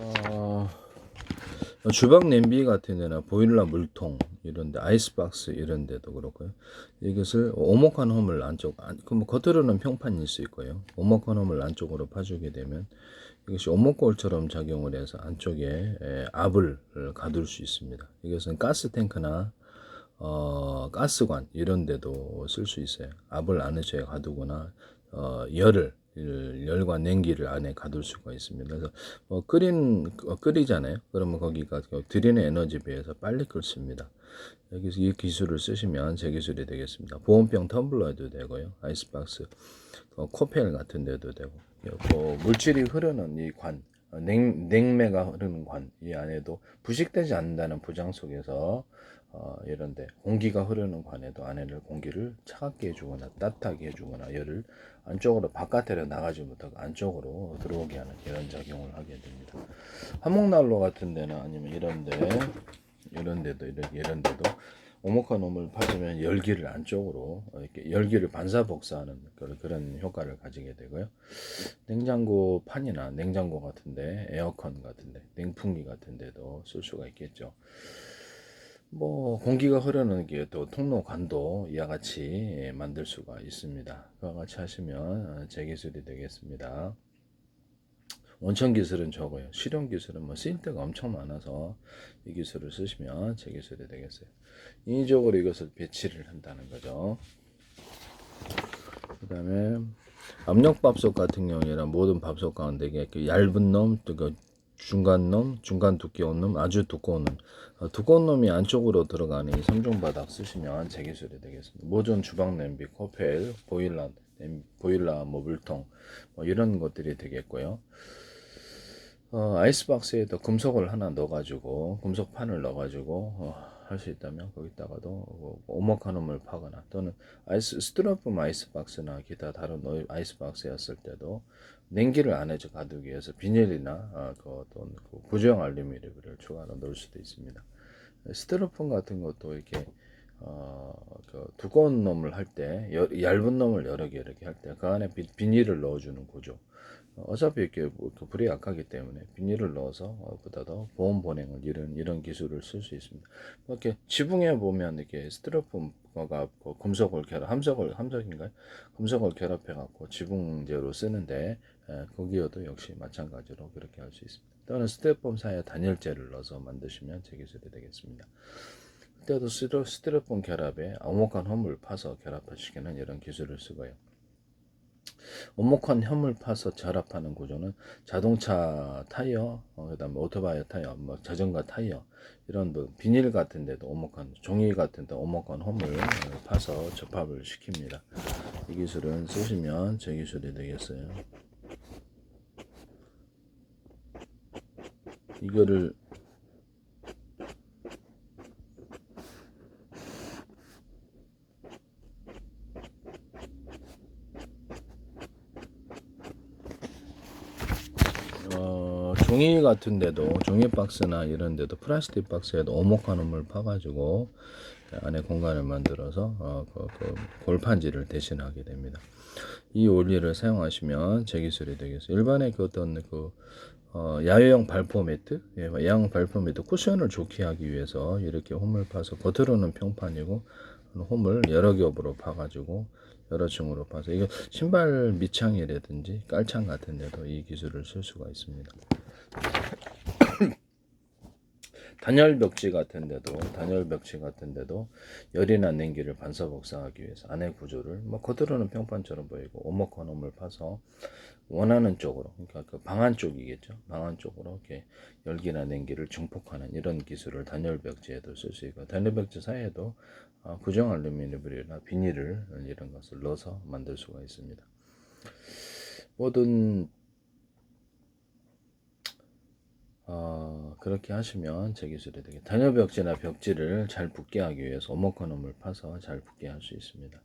어, 주방 냄비 같은 데나 보일러 물통 이런데 아이스박스 이런 데도 그렇고요. 이것을 오목한 홈을 안쪽 그럼 겉으로는 평판일 수 있고요. 오목한 홈을 안쪽으로 파주게 되면 이것이 오목골처럼 작용을 해서 안쪽에 압을 가둘 수 있습니다. 이것은 가스 탱크나 가스관 이런 데도 쓸 수 있어요. 압을 안에 가두거나 열과 냉기를 안에 가둘 수가 있습니다. 그래서 끓이잖아요. 그러면 거기가 들이는 에너지에 비해서 빨리 끓습니다. 여기서 이 기술을 쓰시면 제 기술이 되겠습니다. 보온병 텀블러에도 되고요. 아이스박스, 코펠 같은 데도 되고, 물질이 흐르는 이 관, 냉매가 흐르는 관, 이 안에도 부식되지 않는다는 보장 속에서 이런데 공기가 흐르는 관에도 안에를 공기를 차갑게 해주거나 따뜻하게 해주거나 열을 안쪽으로 바깥으로 나가지 못하고 안쪽으로 들어오게 하는 이런 작용을 하게 됩니다. 화목난로 같은 데는 아니면 이런 데도 오목한 놈을 파주면 열기를 안쪽으로 이렇게 열기를 반사복사하는 그런 효과를 가지게 되고요. 냉장고 판이나 냉장고 같은데 에어컨 같은데 냉풍기 같은데도 쓸 수가 있겠죠. 공기가 흐르는 게 또 통로관도 이와 같이 만들 수가 있습니다. 그와 같이 하시면 제 기술이 되겠습니다. 원천 기술은 적어요. 실용 기술은 쓸 데가 엄청 많아서 이 기술을 쓰시면 제 기술이 되겠어요. 인위적으로 이것을 배치를 한다는 거죠. 그 다음에 압력밥솥 같은 경우에는 모든 밥솥 가운데 얇은 놈, 중간 놈, 중간 두꺼운 놈, 아주 두꺼운 놈. 두꺼운 놈이 안쪽으로 들어가는 이 3종 바닥 쓰시면 제 기술이 되겠습니다. 모든 주방 냄비, 코펠, 보일러, 물통 이런 것들이 되겠고요. 아이스박스에도 금속을 하나 넣어가지고 금속판을 넣어가지고 할 수 있다면 거기다가도 오목한 홈을 파거나 또는 스티로폼 아이스박스나 기타 다른 아이스박스였을 때도 냉기를 안에 가두기 위해서 비닐이나 또는 구조형 알루미늄을 추가로 넣을 수도 있습니다. 스티로폼 같은 것도 이렇게 두꺼운 놈을 할 때 얇은 놈을 여러 개 이렇게 할 때 그 안에 비닐을 넣어주는 구조. 어차피 이렇게 불이 약하기 때문에 비닐을 넣어서 보다 더 보온 보냉을 이런 기술을 쓸 수 있습니다. 이렇게 지붕에 보면 이렇게 스티로폼과 금속을 함석인가요? 금속을 결합해 갖고 지붕재로 쓰는데 거기에도 역시 마찬가지로 그렇게 할 수 있습니다. 또는 스티로폼 사이에 단열재를 넣어서 만드시면 제 기술이 되겠습니다. 그때도 스티로폼 결합에 오목한 홈을 파서 결합시키는 이런 기술을 쓰고요. 오목한 혐을 파서 결합하는 구조는 자동차 타이어, 그다음에 오토바이 타이어, 자전거 타이어 이런 비닐 같은 데도 오목한 종이 같은 데 오목한 홈을 파서 접합을 시킵니다. 이 기술은 쓰시면 제 기술이 되겠어요. 이거를 종이 같은 데도 종이 박스나 이런 데도 플라스틱 박스에도 오목한 홈을 파가지고 안에 공간을 만들어서 골판지를 대신하게 됩니다. 이 원리를 사용하시면 제 기술이 되겠어요. 일반의 야외용 발포 매트, 야외용 발포 매트 쿠션을 좋게 하기 위해서 이렇게 홈을 파서 겉으로는 평판이고 홈을 여러 겹으로 파가지고 여러 층으로 파서 이거 신발 밑창이라든지 깔창 같은 데도 이 기술을 쓸 수가 있습니다. 단열 벽지 같은 데도 열이나 냉기를 반사복사하기 위해서 안의 구조를 겉으로는 평판처럼 보이고 오목한 홈을 파서 원하는 쪽으로, 그러니까 그 방안 쪽이겠죠. 방안 쪽으로 이렇게 열기나 냉기를 증폭하는 이런 기술을 단열 벽지에도 쓸 수 있고, 단열 벽지 사이에도 구정 알루미늄이나 비닐을 이런 것을 넣어서 만들 수가 있습니다. 모든 그렇게 하시면 제 기술이 되게 단열 벽지나 벽지를 잘 붙게 하기 위해서 오목한 홈을 파서 잘 붙게 할 수 있습니다.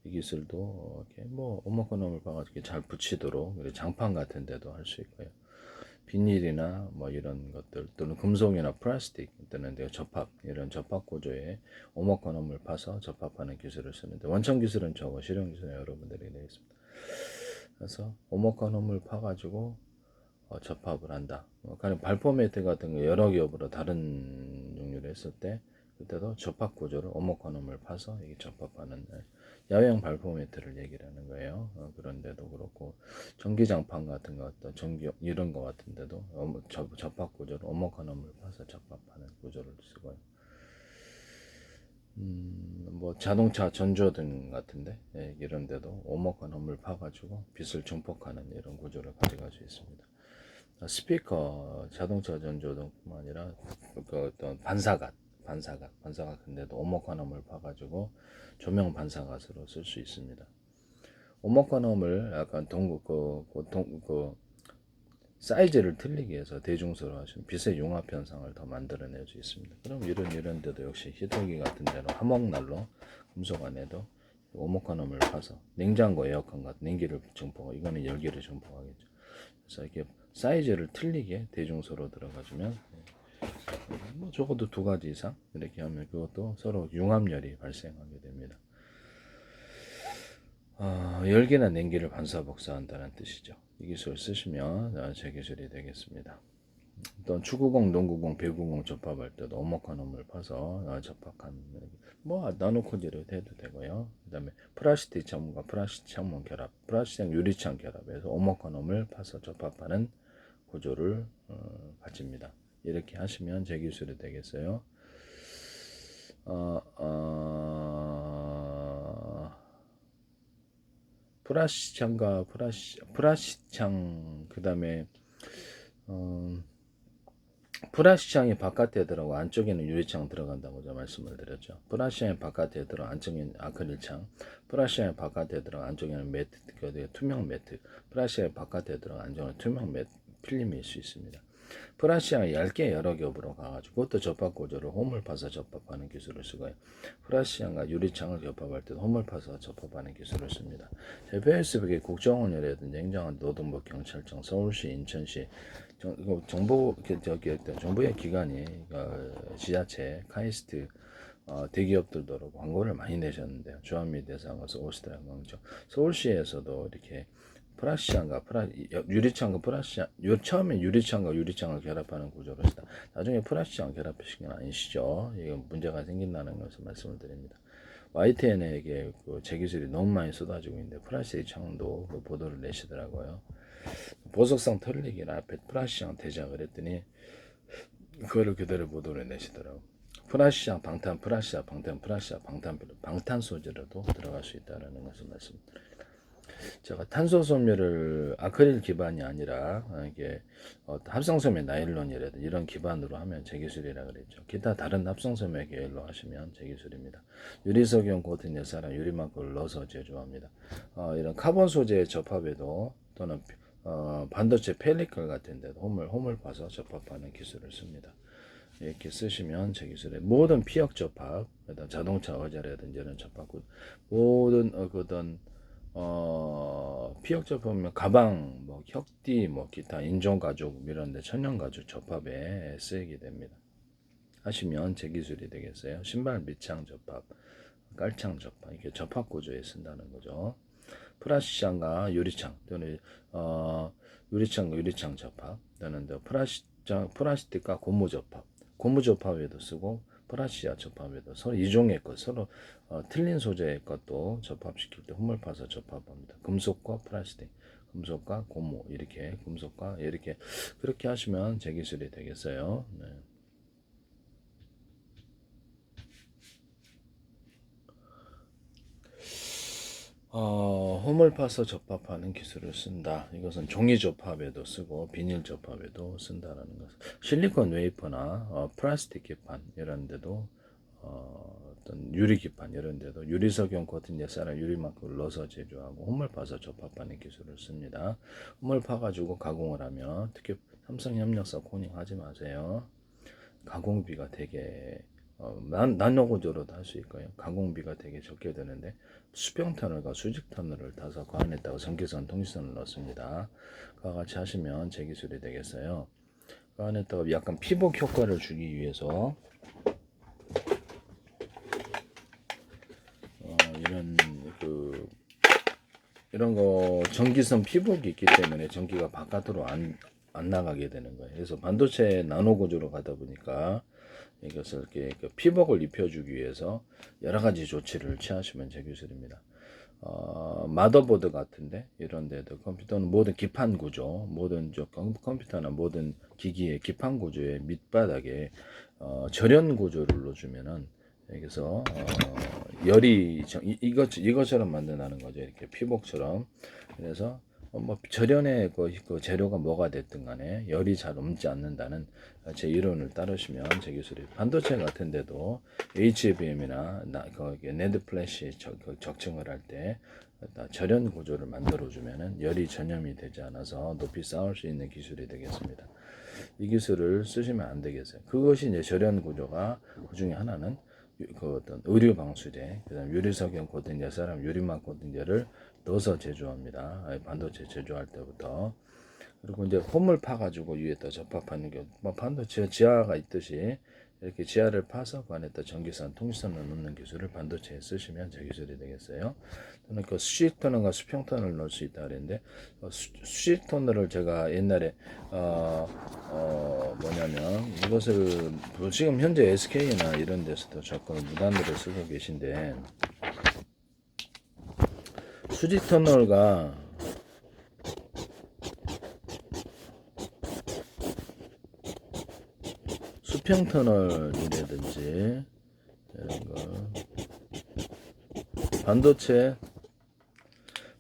이 기술도 이렇게 오목한 홈을 파가지고 잘 붙이도록 장판 같은 데도 할 수 있고요. 비닐이나 이런 것들 또는 금속이나 플라스틱 또는 접합 이런 접합 구조에 오목한 홈을 파서 접합하는 기술을 쓰는데 원천 기술은 저거 실용 기술은 여러분들이 되겠습니다. 그래서 오목한 홈을 파가지고 접합을 한다. 가령 발포 매트 같은 거 여러 겹으로 다른 종류로 했을 때 그때도 접합 구조를 오목화놈을 파서 이게 접합하는 야외형 발포 매트를 얘기를 하는 거예요. 그런데도 그렇고 전기장판 같은 것, 전기 이런 거 같은데도 접합 구조를 오목화놈을 파서 접합하는 구조를 쓰고요. 뭐 자동차 전조등 같은데 이런 데도 오목화놈을 파가지고 빛을 증폭하는 이런 구조를 가져갈 수 있습니다. 스피커 자동차 전조등뿐만 아니라 그 어떤 반사각인데도 오목화놈을 파가지고 조명 반사각으로 쓸 수 있습니다. 오목화놈을 약간 사이즈를 틀리게 해서 대중소로 하시면 빛의 융합 현상을 더 만들어낼 수 있습니다. 그럼 이런 데도 역시 히터기 같은 데로 화목난로 금속 안에도 오목화놈을 파서 냉장고 에어컨 같은 냉기를 증폭하고 이거는 열기를 증폭하겠죠. 그래서 이렇게 사이즈를 틀리게 대중소로 들어가주면 뭐 적어도 2가지 이상 이렇게 하면 그것도 서로 융합열이 발생하게 됩니다. 열기나 냉기를 반사 복사한다는 뜻이죠. 이 기술을 쓰시면 제 기술이 되겠습니다. 또 축구공, 농구공, 배구공 접합할 때도 오목화놈을 파서 접합한 뭐 나노코지로 해도 되고요. 그 다음에 플라스틱 창문과 플라스틱 창문 결합, 플라스틱 유리창 결합해서 오목화놈을 파서 접합하는 구조를 가집니다. 이렇게 하시면 제 기술이 되겠어요. 플라시창과 플라시창 그 다음에 플라시창이 바깥에 들어가고 안쪽에는 유리창 들어간다고 제가 말씀을 드렸죠. 플라시창이 바깥에 들어가 안쪽에는 아크릴창, 플라시창이 바깥에 들어가 안쪽에는 매트, 투명 매트, 플라시창이 바깥에 들어가 안쪽에는 투명 매트 필름일 수 있습니다. 플라시창이 얇게 여러 겹으로 가가지고 그것도 접합 구조를 홈을 파서 접합하는 기술을 쓰고요. 플라시창과 유리창을 접합할 때도 홈을 파서 접합하는 기술을 씁니다. 페이스북에 국정원이라든지 행정안 노동부 경찰청 서울시 인천시 정부의 기관이 지자체 카이스트 대기업들도 광고를 많이 내셨는데요. 주한미대상에서 오시더라고요. 서울시에서도 이렇게 플라시창과 유리창과 플라시창 처음에 유리창과 유리창을 결합하는 구조로 했다. 나중에 플라시창 결합하신 건 아니시죠? 이거 문제가 생긴다는 것을 말씀을 드립니다. YTN에게 제 기술이 너무 많이 쏟아지고 있는데 플라스틱 창도 보도를 내시더라고요. 보석상 털리기를 앞에 플라시창 대작을 했더니 그거를 그대로 보도를 내시더라고요. 플라시창 방탄, 플라시창 방탄, 플라시창 방탄 소재로도 들어갈 수 있다는 것을 말씀드립니다. 제가 탄소 섬유를 아크릴 기반이 아니라 이게 합성섬유 나일론이라든지 이런 기반으로 하면 제 기술이라 그랬죠. 기타 다른 합성섬유 계열로 하시면 제 기술입니다. 유리석용 코팅 열사랑 유리막을 넣어서 제조합니다. 이런 카본 소재의 접합에도 또는 반도체 펠리클 같은 데도 홈을 봐서 접합하는 기술을 씁니다. 이렇게 쓰시면 제 기술에 모든 피혁 접합, 자동차 의자라든지 이런 접합, 모든 피혁 접합이면 가방, 뭐 혁띠, 뭐 기타 인종 가죽 이런데 천연 가죽 접합에 쓰이게 됩니다. 하시면 제 기술이 되겠어요. 신발 밑창 접합, 깔창 접합 이렇게 접합 구조에 쓴다는 거죠. 플라시창과 유리창 또는 유리창과 유리창 접합 또는 플라스틱과 고무 접합, 고무 접합에도 쓰고 플라시아 접합에도 서로 이종의 것 서로 틀린 소재의 것도 접합시킬 때 홈을 파서 접합합니다. 금속과 플라스틱, 금속과 고무 이렇게 금속과 이렇게 그렇게 하시면 제 기술이 되겠어요. 네. 홈을 파서 접합하는 기술을 쓴다. 이것은 종이 접합에도 쓰고 비닐 접합에도 쓴다라는 것. 실리콘 웨이퍼나 플라스틱 기판 이런 데도 어떤 유리 기판 이런 데도 유리석용 코팅 예사랑 유리막을 넣어서 제조하고 홈을 파서 접합하는 기술을 씁니다. 홈을 파가지고 가공을 하면 특히 삼성협력사 코닝 하지 마세요. 가공비가 되게 나노 구조로도 할 수 있고요. 가공비가 되게 적게 되는데 수평 터널과 수직 터널을 타서 그 안에다가 전기선, 통신선을 넣습니다. 그와 같이 하시면 제 기술이 되겠어요. 그 안에다가 약간 피복 효과를 주기 위해서 이런 거 전기선 피복이 있기 때문에 전기가 바깥으로 안 나가게 되는 거예요. 그래서 반도체 나노 구조로 가다 보니까 이것을 이렇게 그 피복을 입혀주기 위해서 여러 가지 조치를 취하시면 제 기술입니다. 마더보드 같은데 이런 데도 컴퓨터는 모든 기판 구조, 모든 컴퓨터나 모든 기기의 기판 구조의 밑바닥에 절연 구조를 넣어주면은 여기서 열이 이것처럼 만든다는 거죠. 이렇게 피복처럼. 그래서 뭐 절연의 그 재료가 뭐가 됐든 간에 열이 잘 옮지 않는다는 제 이론을 따르시면 제 기술이 반도체 같은 데도 HBM이나 네드 플래시 적층을 할 때 절연 구조를 만들어 주면은 열이 전염이 되지 않아서 높이 쌓을 수 있는 기술이 되겠습니다. 이 기술을 쓰시면 안 되겠어요. 그것이 이제 절연 구조가 그 중에 하나는 그 어떤 의류 방수제, 그다음 유리석영 코팅제, 사람 유리막 코팅제를 넣어서 제조합니다. 반도체 제조할 때부터. 그리고 이제 홈을 파가지고 위에다 접합하는 게, 뭐 반도체 지하가 있듯이 이렇게 지하를 파서 그 안에다 전기선, 통신선을 넣는 기술을 반도체에 쓰시면 제 기술이 되겠어요. 저는 그 수직 터널과 수평 터널을 넣을 수 있다 그랬는데, 수직 터널을 제가 옛날에 뭐냐면 이것을 지금 현재 SK나 이런 데서도 접근을 무단으로 쓰고 계신데, 수직 터널과 수평 터널이라든지 이런 거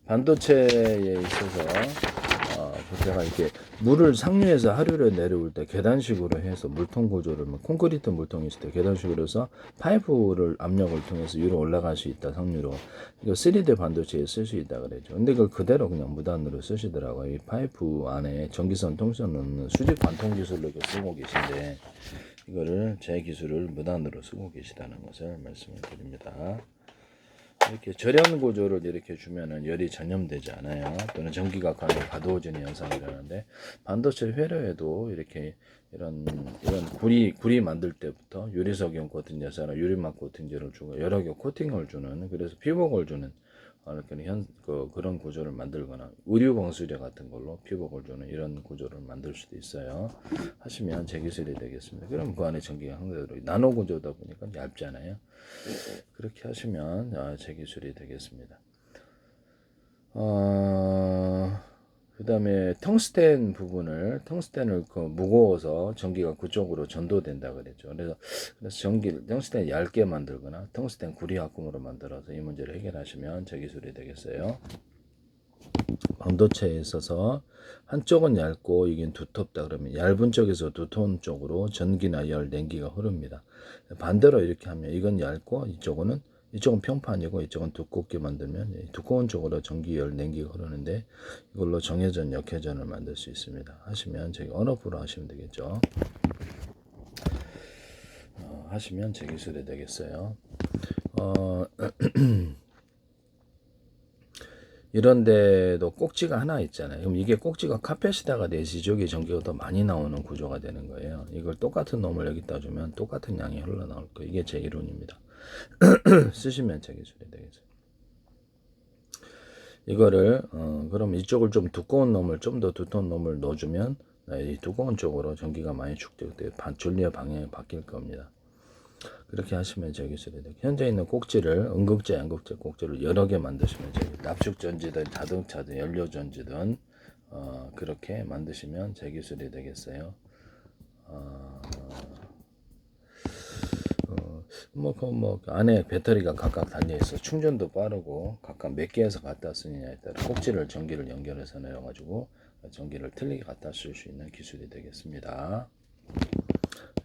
반도체에 있어서 제가 이렇게 물을 상류에서 하류로 내려올 때 계단식으로 해서 물통 구조를, 콘크리트 물통이 있을 때 계단식으로 해서 파이프를 압력을 통해서 위로 올라갈 수 있다, 상류로. 이거 3D 반도체에 쓸 수 있다 그랬죠. 근데 그걸 그대로 그냥 무단으로 쓰시더라고요. 이 파이프 안에 전기선, 통선 넣는 수직 관통 기술로 쓰고 계신데, 이거를 제 기술을 무단으로 쓰고 계시다는 것을 말씀을 드립니다. 이렇게 절연 구조를 이렇게 주면은 열이 전염되지 않아요. 또는 전기가 가두어지는 현상이 일어나는데, 반도체 회로에도 이렇게 이런 구리 만들 때부터 유리석용 코팅제나 유리막 코팅제를 주고 여러 개 코팅을 주는, 그래서 피복을 주는 그런 구조를 만들거나 의류 방수제 같은 걸로 피복을 주는 이런 구조를 만들 수도 있어요. 하시면 제 기술이 되겠습니다. 그럼 그 안에 전기가 항상 나노 구조다 보니까 얇잖아요. 그렇게 하시면 제 기술이 되겠습니다. 그 다음에 텅스텐을 무거워서 전기가 그쪽으로 전도된다 그랬죠. 그래서 텅스텐 얇게 만들거나 텅스텐 구리 합금으로 만들어서 이 문제를 해결하시면 제 기술이 되겠어요. 반도체에 있어서 한쪽은 얇고 이게 두텁다 그러면 얇은 쪽에서 두터운 쪽으로 전기나 열, 냉기가 흐릅니다. 반대로 이렇게 하면 이건 얇고 이쪽은 평판이고 이쪽은 두껍게 만들면 두꺼운 쪽으로 전기, 열, 냉기가 흐르는데 이걸로 정회전, 역회전을 만들 수 있습니다. 하시면 저기 언어프로 하시면 되겠죠. 하시면 제 기술이 되겠어요. 이런 데도 꼭지가 하나 있잖아요. 그럼 이게 꼭지가 카펫에다가 내시적이 전기가 더 많이 나오는 구조가 되는 거예요. 이걸 똑같은 놈을 여기다 주면 똑같은 양이 흘러나올 거예요. 이게 제 이론입니다. 쓰시면 제 기술이 되겠어요. 이거를 그럼 이쪽을 좀 두꺼운 놈을, 좀 더 두꺼운 놈을 넣어주면 이 두꺼운 쪽으로 전기가 많이 축될 때 전류의 방향이 바뀔 겁니다. 그렇게 하시면 제 기술이 돼요. 현재 있는 꼭지를 음극재, 양극재 꼭지를 여러 개 만드시면 납축전지든 자동차든 연료전지든 그렇게 만드시면 제 기술이 되겠어요. 안에 배터리가 각각 달려 있어 충전도 빠르고 각각 몇 개에서 갖다 쓰느냐에 따라 꼭지를 전기를 연결해서 내려가지고 전기를 틀리게 갖다 쓸 수 있는 기술이 되겠습니다.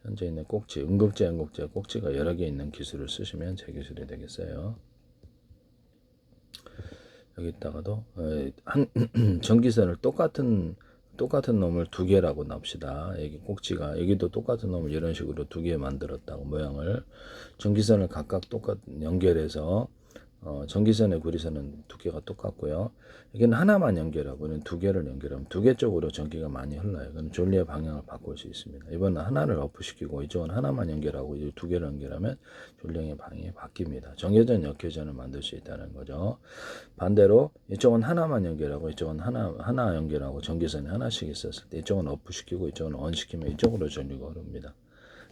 현재 있는 꼭지, 음극재, 양극재 꼭지가 여러 개 있는 기술을 쓰시면 제 기술이 되겠어요. 여기다가도 전기선을 똑같은 놈을 두 개라고 납시다. 여기 꼭지가 여기도 똑같은 놈을 이런 식으로 두 개 만들었다고 모양을 전기선을 각각 연결해서 전기선의 구리선은 두께가 똑같고요. 여기는 하나만 연결하고 이는 두 개를 연결하면 두 개 쪽으로 전기가 많이 흘러요. 그럼 전류의 방향을 바꿀 수 있습니다. 이번은 하나를 오프시키고 이쪽은 하나만 연결하고 이 두 개를 연결하면 전류의 방향이 바뀝니다. 정회전, 역회전을 만들 수 있다는 거죠. 반대로 이쪽은 하나만 연결하고 이쪽은 하나 연결하고 전기선이 하나씩 있었을 때 이쪽은 오프시키고 이쪽은 온시키면 이쪽으로 전류가 흐릅니다.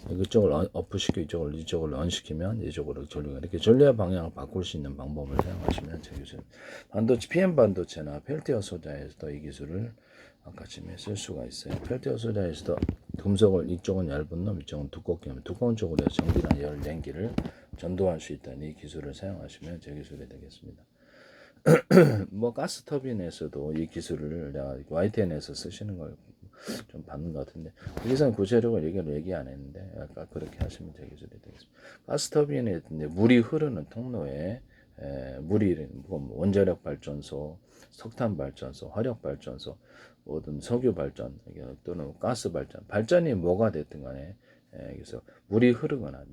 이쪽을 업시키고 이쪽을 언시키면 이쪽으로 전류가 이렇게 전류의 방향을 바꿀 수 있는 방법을 사용하시면 되겠습니다. 반도체 PM 반도체나 펠티어 소자에서도 이 기술을 아까쯤에 쓸 수가 있어요. 펠티어 소자에서도 금속을 이쪽은 얇은 놈, 이쪽은 두껍게 하면 두꺼운 쪽으로 전기나 열, 냉기를 전도할 수 있다는 이 기술을 사용하시면 제 기술이 되겠습니다. 뭐 가스 터빈에서도 이 기술을 내가 YTN에서 쓰시는 걸 좀 받는 것 같은데 여기서는 구체적으로 얘기 안 했는데 아까 그렇게 하시면 제 기술이 되겠습니다. 가스 터빈에 물이 흐르는 통로에 물이 원자력 발전소, 석탄 발전소, 화력 발전소, 모든 석유 발전 또는 가스 발전이 뭐가 됐든 간에 그래서 물이 흐르거나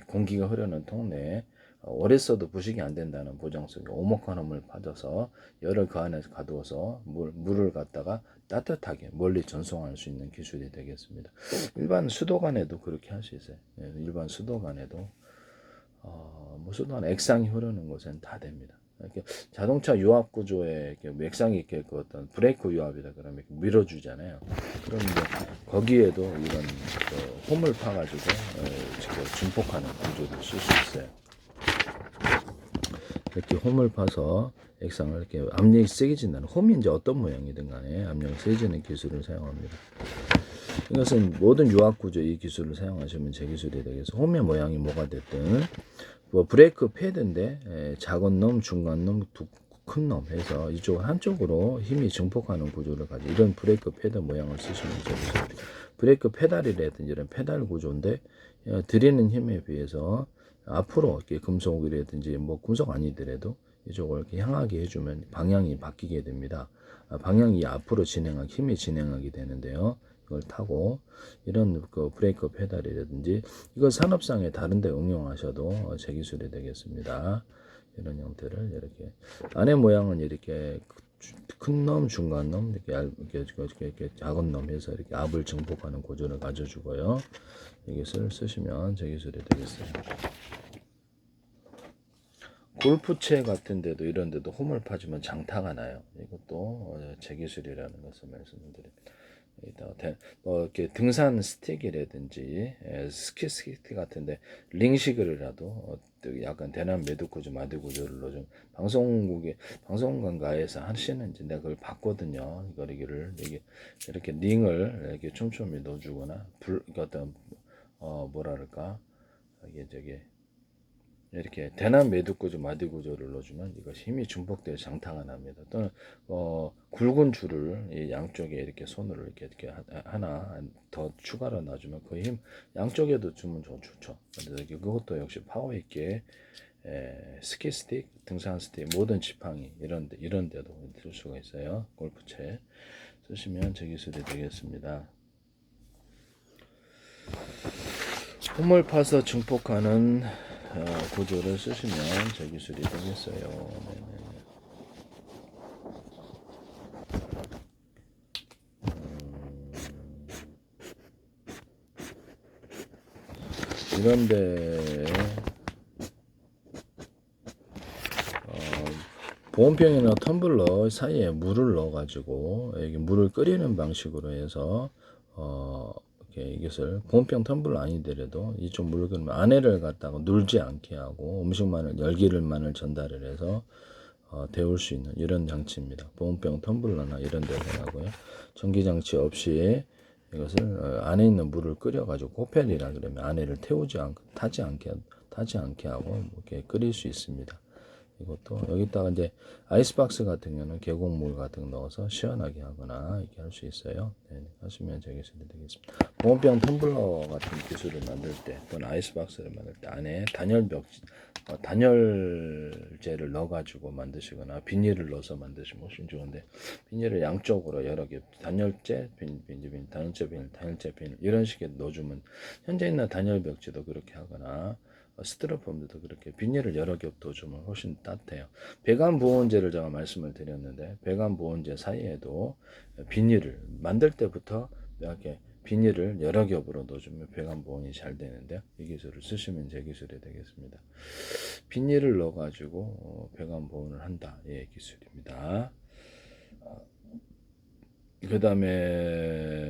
공기가 흐르는 통로에 오래 써도 부식이 안 된다는 보장 속에 오목한음을 빠져서 열을 그 안에 가두어서 물을 갖다가 따뜻하게 멀리 전송할 수 있는 기술이 되겠습니다. 일반 수도관에도 그렇게 할 수 있어요. 일반 수도관에도 뭐 수도관 액상이 흐르는 곳엔 다 됩니다. 이렇게 자동차 유압 구조에 액상이 이렇게 그 어떤 브레이크 유압이다 그러면 밀어주잖아요. 그럼 이제 거기에도 이런 홈을 파가지고 증폭하는 구조를 쓸 수 있어요. 이렇게 홈을 파서 액상을 이렇게 압력이 세게진다는 홈이 이제 어떤 모양이든 간에 압력이 세지는 기술을 사용합니다. 이것은 모든 유압 구조 이 기술을 사용하시면 제 기술이 되겠어. 홈의 모양이 뭐가 됐든 뭐 브레이크 패드인데 작은 놈, 중간 놈, 큰 놈 해서 이쪽 한쪽으로 힘이 증폭하는 구조를 가지고 이런 브레이크 패드 모양을 쓰시면 되겠습니다. 브레이크 페달이라든지 이런 페달 구조인데 들이는 힘에 비해서 앞으로 이렇게 금속이라든지 뭐 금속 아니더라도 이쪽을 이렇게 향하게 해주면 방향이 바뀌게 됩니다. 방향이 앞으로 힘이 진행하게 되는데요. 이걸 타고 이런 그 브레이크 페달이라든지 이걸 산업상에 다른 데 응용하셔도 제 기술이 되겠습니다. 이런 형태를 이렇게 안의 모양은 이렇게 큰 놈, 중간 놈, 이렇게 작은 놈 해서 이렇게 압을 증폭하는 구조를 가져주고요. 이것을 쓰시면 제 기술이 되겠어요. 골프채 같은 데도 이런 데도 홈을 파주면 장타가 나요. 이것도 제 기술이라는 것을 말씀드립니다. 뭐 이렇게 등산 스틱이라든지 스키 스틱 같은데 링식을라도 약간 대남 매듭 구조, 마디 구조를 넣어준 방송국가에서 하시는지 내가 그걸 봤거든요. 이거를 이렇게 링을 이렇게 촘촘히 넣어주거나 어떤 뭐랄까 이게 이렇게 대남 매듭 구조, 마디 구조를 넣어주면 이것이 힘이 중복되어 장타가 납니다. 또는 굵은 줄을 이 양쪽에 이렇게 손으로 이렇게 하나 더 추가로 놔주면 그 힘 양쪽에도 주면 좋죠. 그래서 그것도 역시 파워 있게 스키 스틱, 등산 스틱, 모든 지팡이 이런 데도 쓸 수가 있어요. 골프채 쓰시면 제 기술이 되겠습니다. 홈을 파서 증폭하는 구조를 쓰시면 제 기술이 되겠어요. 이런데 보온병이나 텀블러 사이에 물을 넣어가지고 여기 물을 끓이는 방식으로 해서 이것을 보온병 텀블러 아니더라도 이쪽 물을 끓이면 안에를 갖다가 눌지 않게 하고 음식만을 열기를만을 전달을 해서 데울 수 있는 이런 장치입니다. 보온병 텀블러나 이런 데 하고요. 전기 장치 없이 이것을 안에 있는 물을 끓여가지고 코펠이라 그러면 안에를 타지 않게 하고 이렇게 끓일 수 있습니다. 이것도 여기다가 이제 아이스박스 같은 경우는 계곡물 같은 거 넣어서 시원하게 하거나 이렇게 할 수 있어요. 네, 하시면 제 기술이 되겠습니다. 보온병 텀블러 같은 기술을 만들 때 또는 아이스박스를 만들 때 안에 단열재를 넣어가지고 만드시거나 비닐을 넣어서 만드시면 훨씬 좋은데 비닐을 양쪽으로 여러 개 단열재 비닐 이런 식의 넣어주면 현재 있는 단열벽지도 그렇게 하거나 스티로폼도 그렇게 비닐을 여러 겹 둬주면 훨씬 따뜻해요. 배관 보온재를 제가 말씀을 드렸는데 배관 보온재 사이에도 비닐을 만들 때부터 이렇게 비닐을 여러 겹으로 넣어주면 배관 보온이 잘 되는데요. 이 기술을 쓰시면 제 기술이 되겠습니다. 비닐을 넣어가지고 배관 보온을 한다. 예, 기술입니다. 그 다음에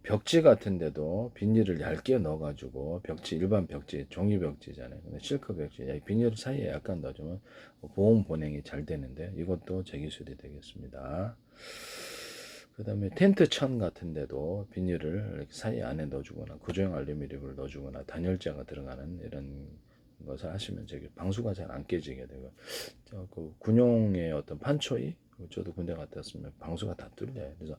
벽지 같은데도 비닐을 얇게 넣어가지고 벽지 일반 벽지 종이 벽지잖아요. 근데 실크 벽지 비닐 사이에 약간 넣어주면 보온 보냉이 잘 되는데 이것도 제 기술이 되겠습니다. 그 다음에 텐트 천 같은데도 비닐을 이렇게 사이 안에 넣어주거나 구조형 알루미늄을 넣어주거나 단열재가 들어가는 이런 것을 하시면 저기 방수가 잘 안 깨지게 되고 그 군용의 어떤 판초이 저도 군대 갔다 왔으면 방수가 다 뚫려요. 그래서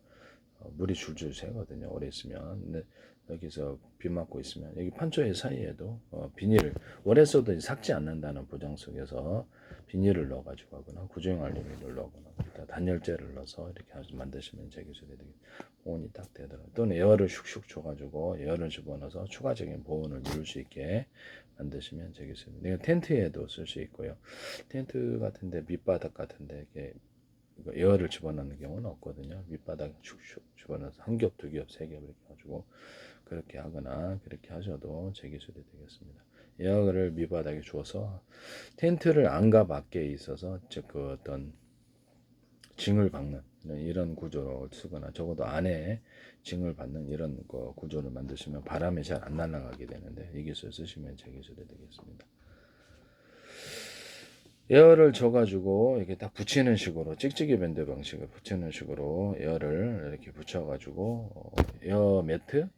물이 줄줄 새거든요. 오래 있으면. 근데 여기서 비 맞고 있으면 여기 판초의 사이에도 비닐을 오래 써도 삭지 않는다는 보장 속에서 비닐을 넣어가지고 하거나 구조형 알루미늄을 넣거나 단열재를 넣어서 이렇게 만드시면 제 기술이 되게 보온이 딱 되더라고요. 또는 에어를 슉슉 줘가지고 에어를 집어넣어서 추가적인 보온을 누를 수 있게 만드시면 제 기술입니다. 이거 텐트에도 쓸 수 있고요. 텐트 같은데 밑바닥 같은데 이렇게 에어를 집어넣는 경우는 없거든요. 밑바닥 슉슉 집어넣어서 한 겹, 두 겹, 세 겹 이렇게 가지고 그렇게 하거나 그렇게 하셔도 제 기술이 되겠습니다. 에어를 밑바닥에 주어서 텐트를 안과 밖에 있어서 그 어떤 징을 박는 이런 구조를 쓰거나 적어도 안에 징을 받는 이런 구조를 만드시면 바람이 잘 안 날아가게 되는데 이 기술 쓰시면 제 기술이 되겠습니다. 에어를 줘가지고 이렇게 딱 붙이는 식으로 찍찍이 밴드 방식을 붙이는 식으로 에어를 이렇게 붙여가지고 에어 매트를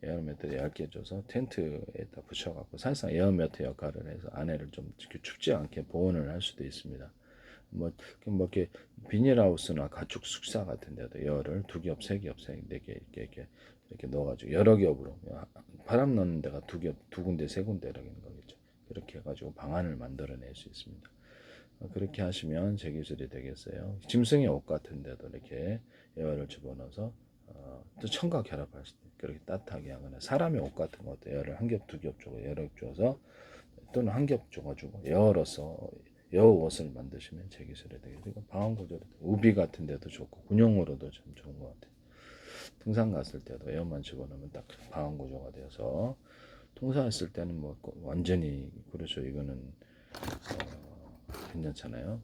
얇게 줘서 텐트에 딱 붙여갖고 사실상 에어 매트 역할을 해서 안에를 좀 춥지 않게 보온을 할 수도 있습니다. 뭐 이렇게 비닐하우스나 가축 숙사 같은 데도 에어를 두 겹, 세 겹, 네 개 이렇게 넣어가지고 여러 겹으로 바람 넣는 데가 두 군데, 세 군데 이렇게 있는 거겠죠. 그렇게 해가지고 방안을 만들어낼 수 있습니다. 그렇게 하시면 제 기술이 되겠어요. 짐승의 옷 같은 데도 이렇게 에어를 집어넣어서 또 천과 결합할 때 그렇게 따뜻하게 하거나 사람의 옷 같은 것도 에어를 한 겹, 두 겹 주고 여러 겹 줘서 또는 한 겹 줘가지고 에어로서 에어 옷을 만드시면 제 기술이 되겠어요. 그리고 방음 구조도 우비 같은 데도 좋고 군용으로도 좀 좋은 것 같아요. 등산 갔을 때도 에어만 집어넣으면 딱 방음 구조가 되어서 통사했을 때는 뭐 완전히 그렇죠. 이거는 괜찮잖아요.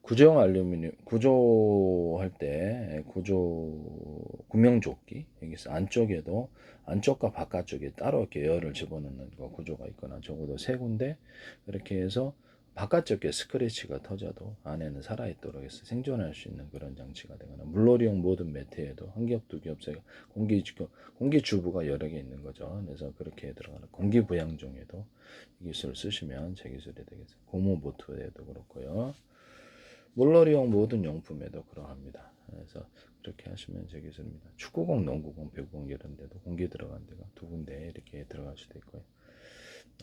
구조형 알루미늄 구조할 때 구명조끼 여기서 안쪽에도 안쪽과 바깥쪽에 따로 이렇게 에어를 집어넣는 구조가 있거나 적어도 세 군데 이렇게 해서 바깥쪽에 스크래치가 터져도 안에는 살아있도록 해서 생존할 수 있는 그런 장치가 되거나 물놀이용 모든 매트에도 한 겹, 두 겹, 세 겹 공기 주부가 여러 개 있는 거죠. 그래서 그렇게 들어가는 공기 부양종에도 이 기술을 쓰시면 제 기술이 되겠어요. 고무 보트에도 그렇고요. 물놀이용 모든 용품에도 그러합니다. 그래서 그렇게 하시면 제 기술입니다. 축구공, 농구공, 배구공 이런 데도 공기 들어간 데가 두 군데 이렇게 들어갈 수도 있고요.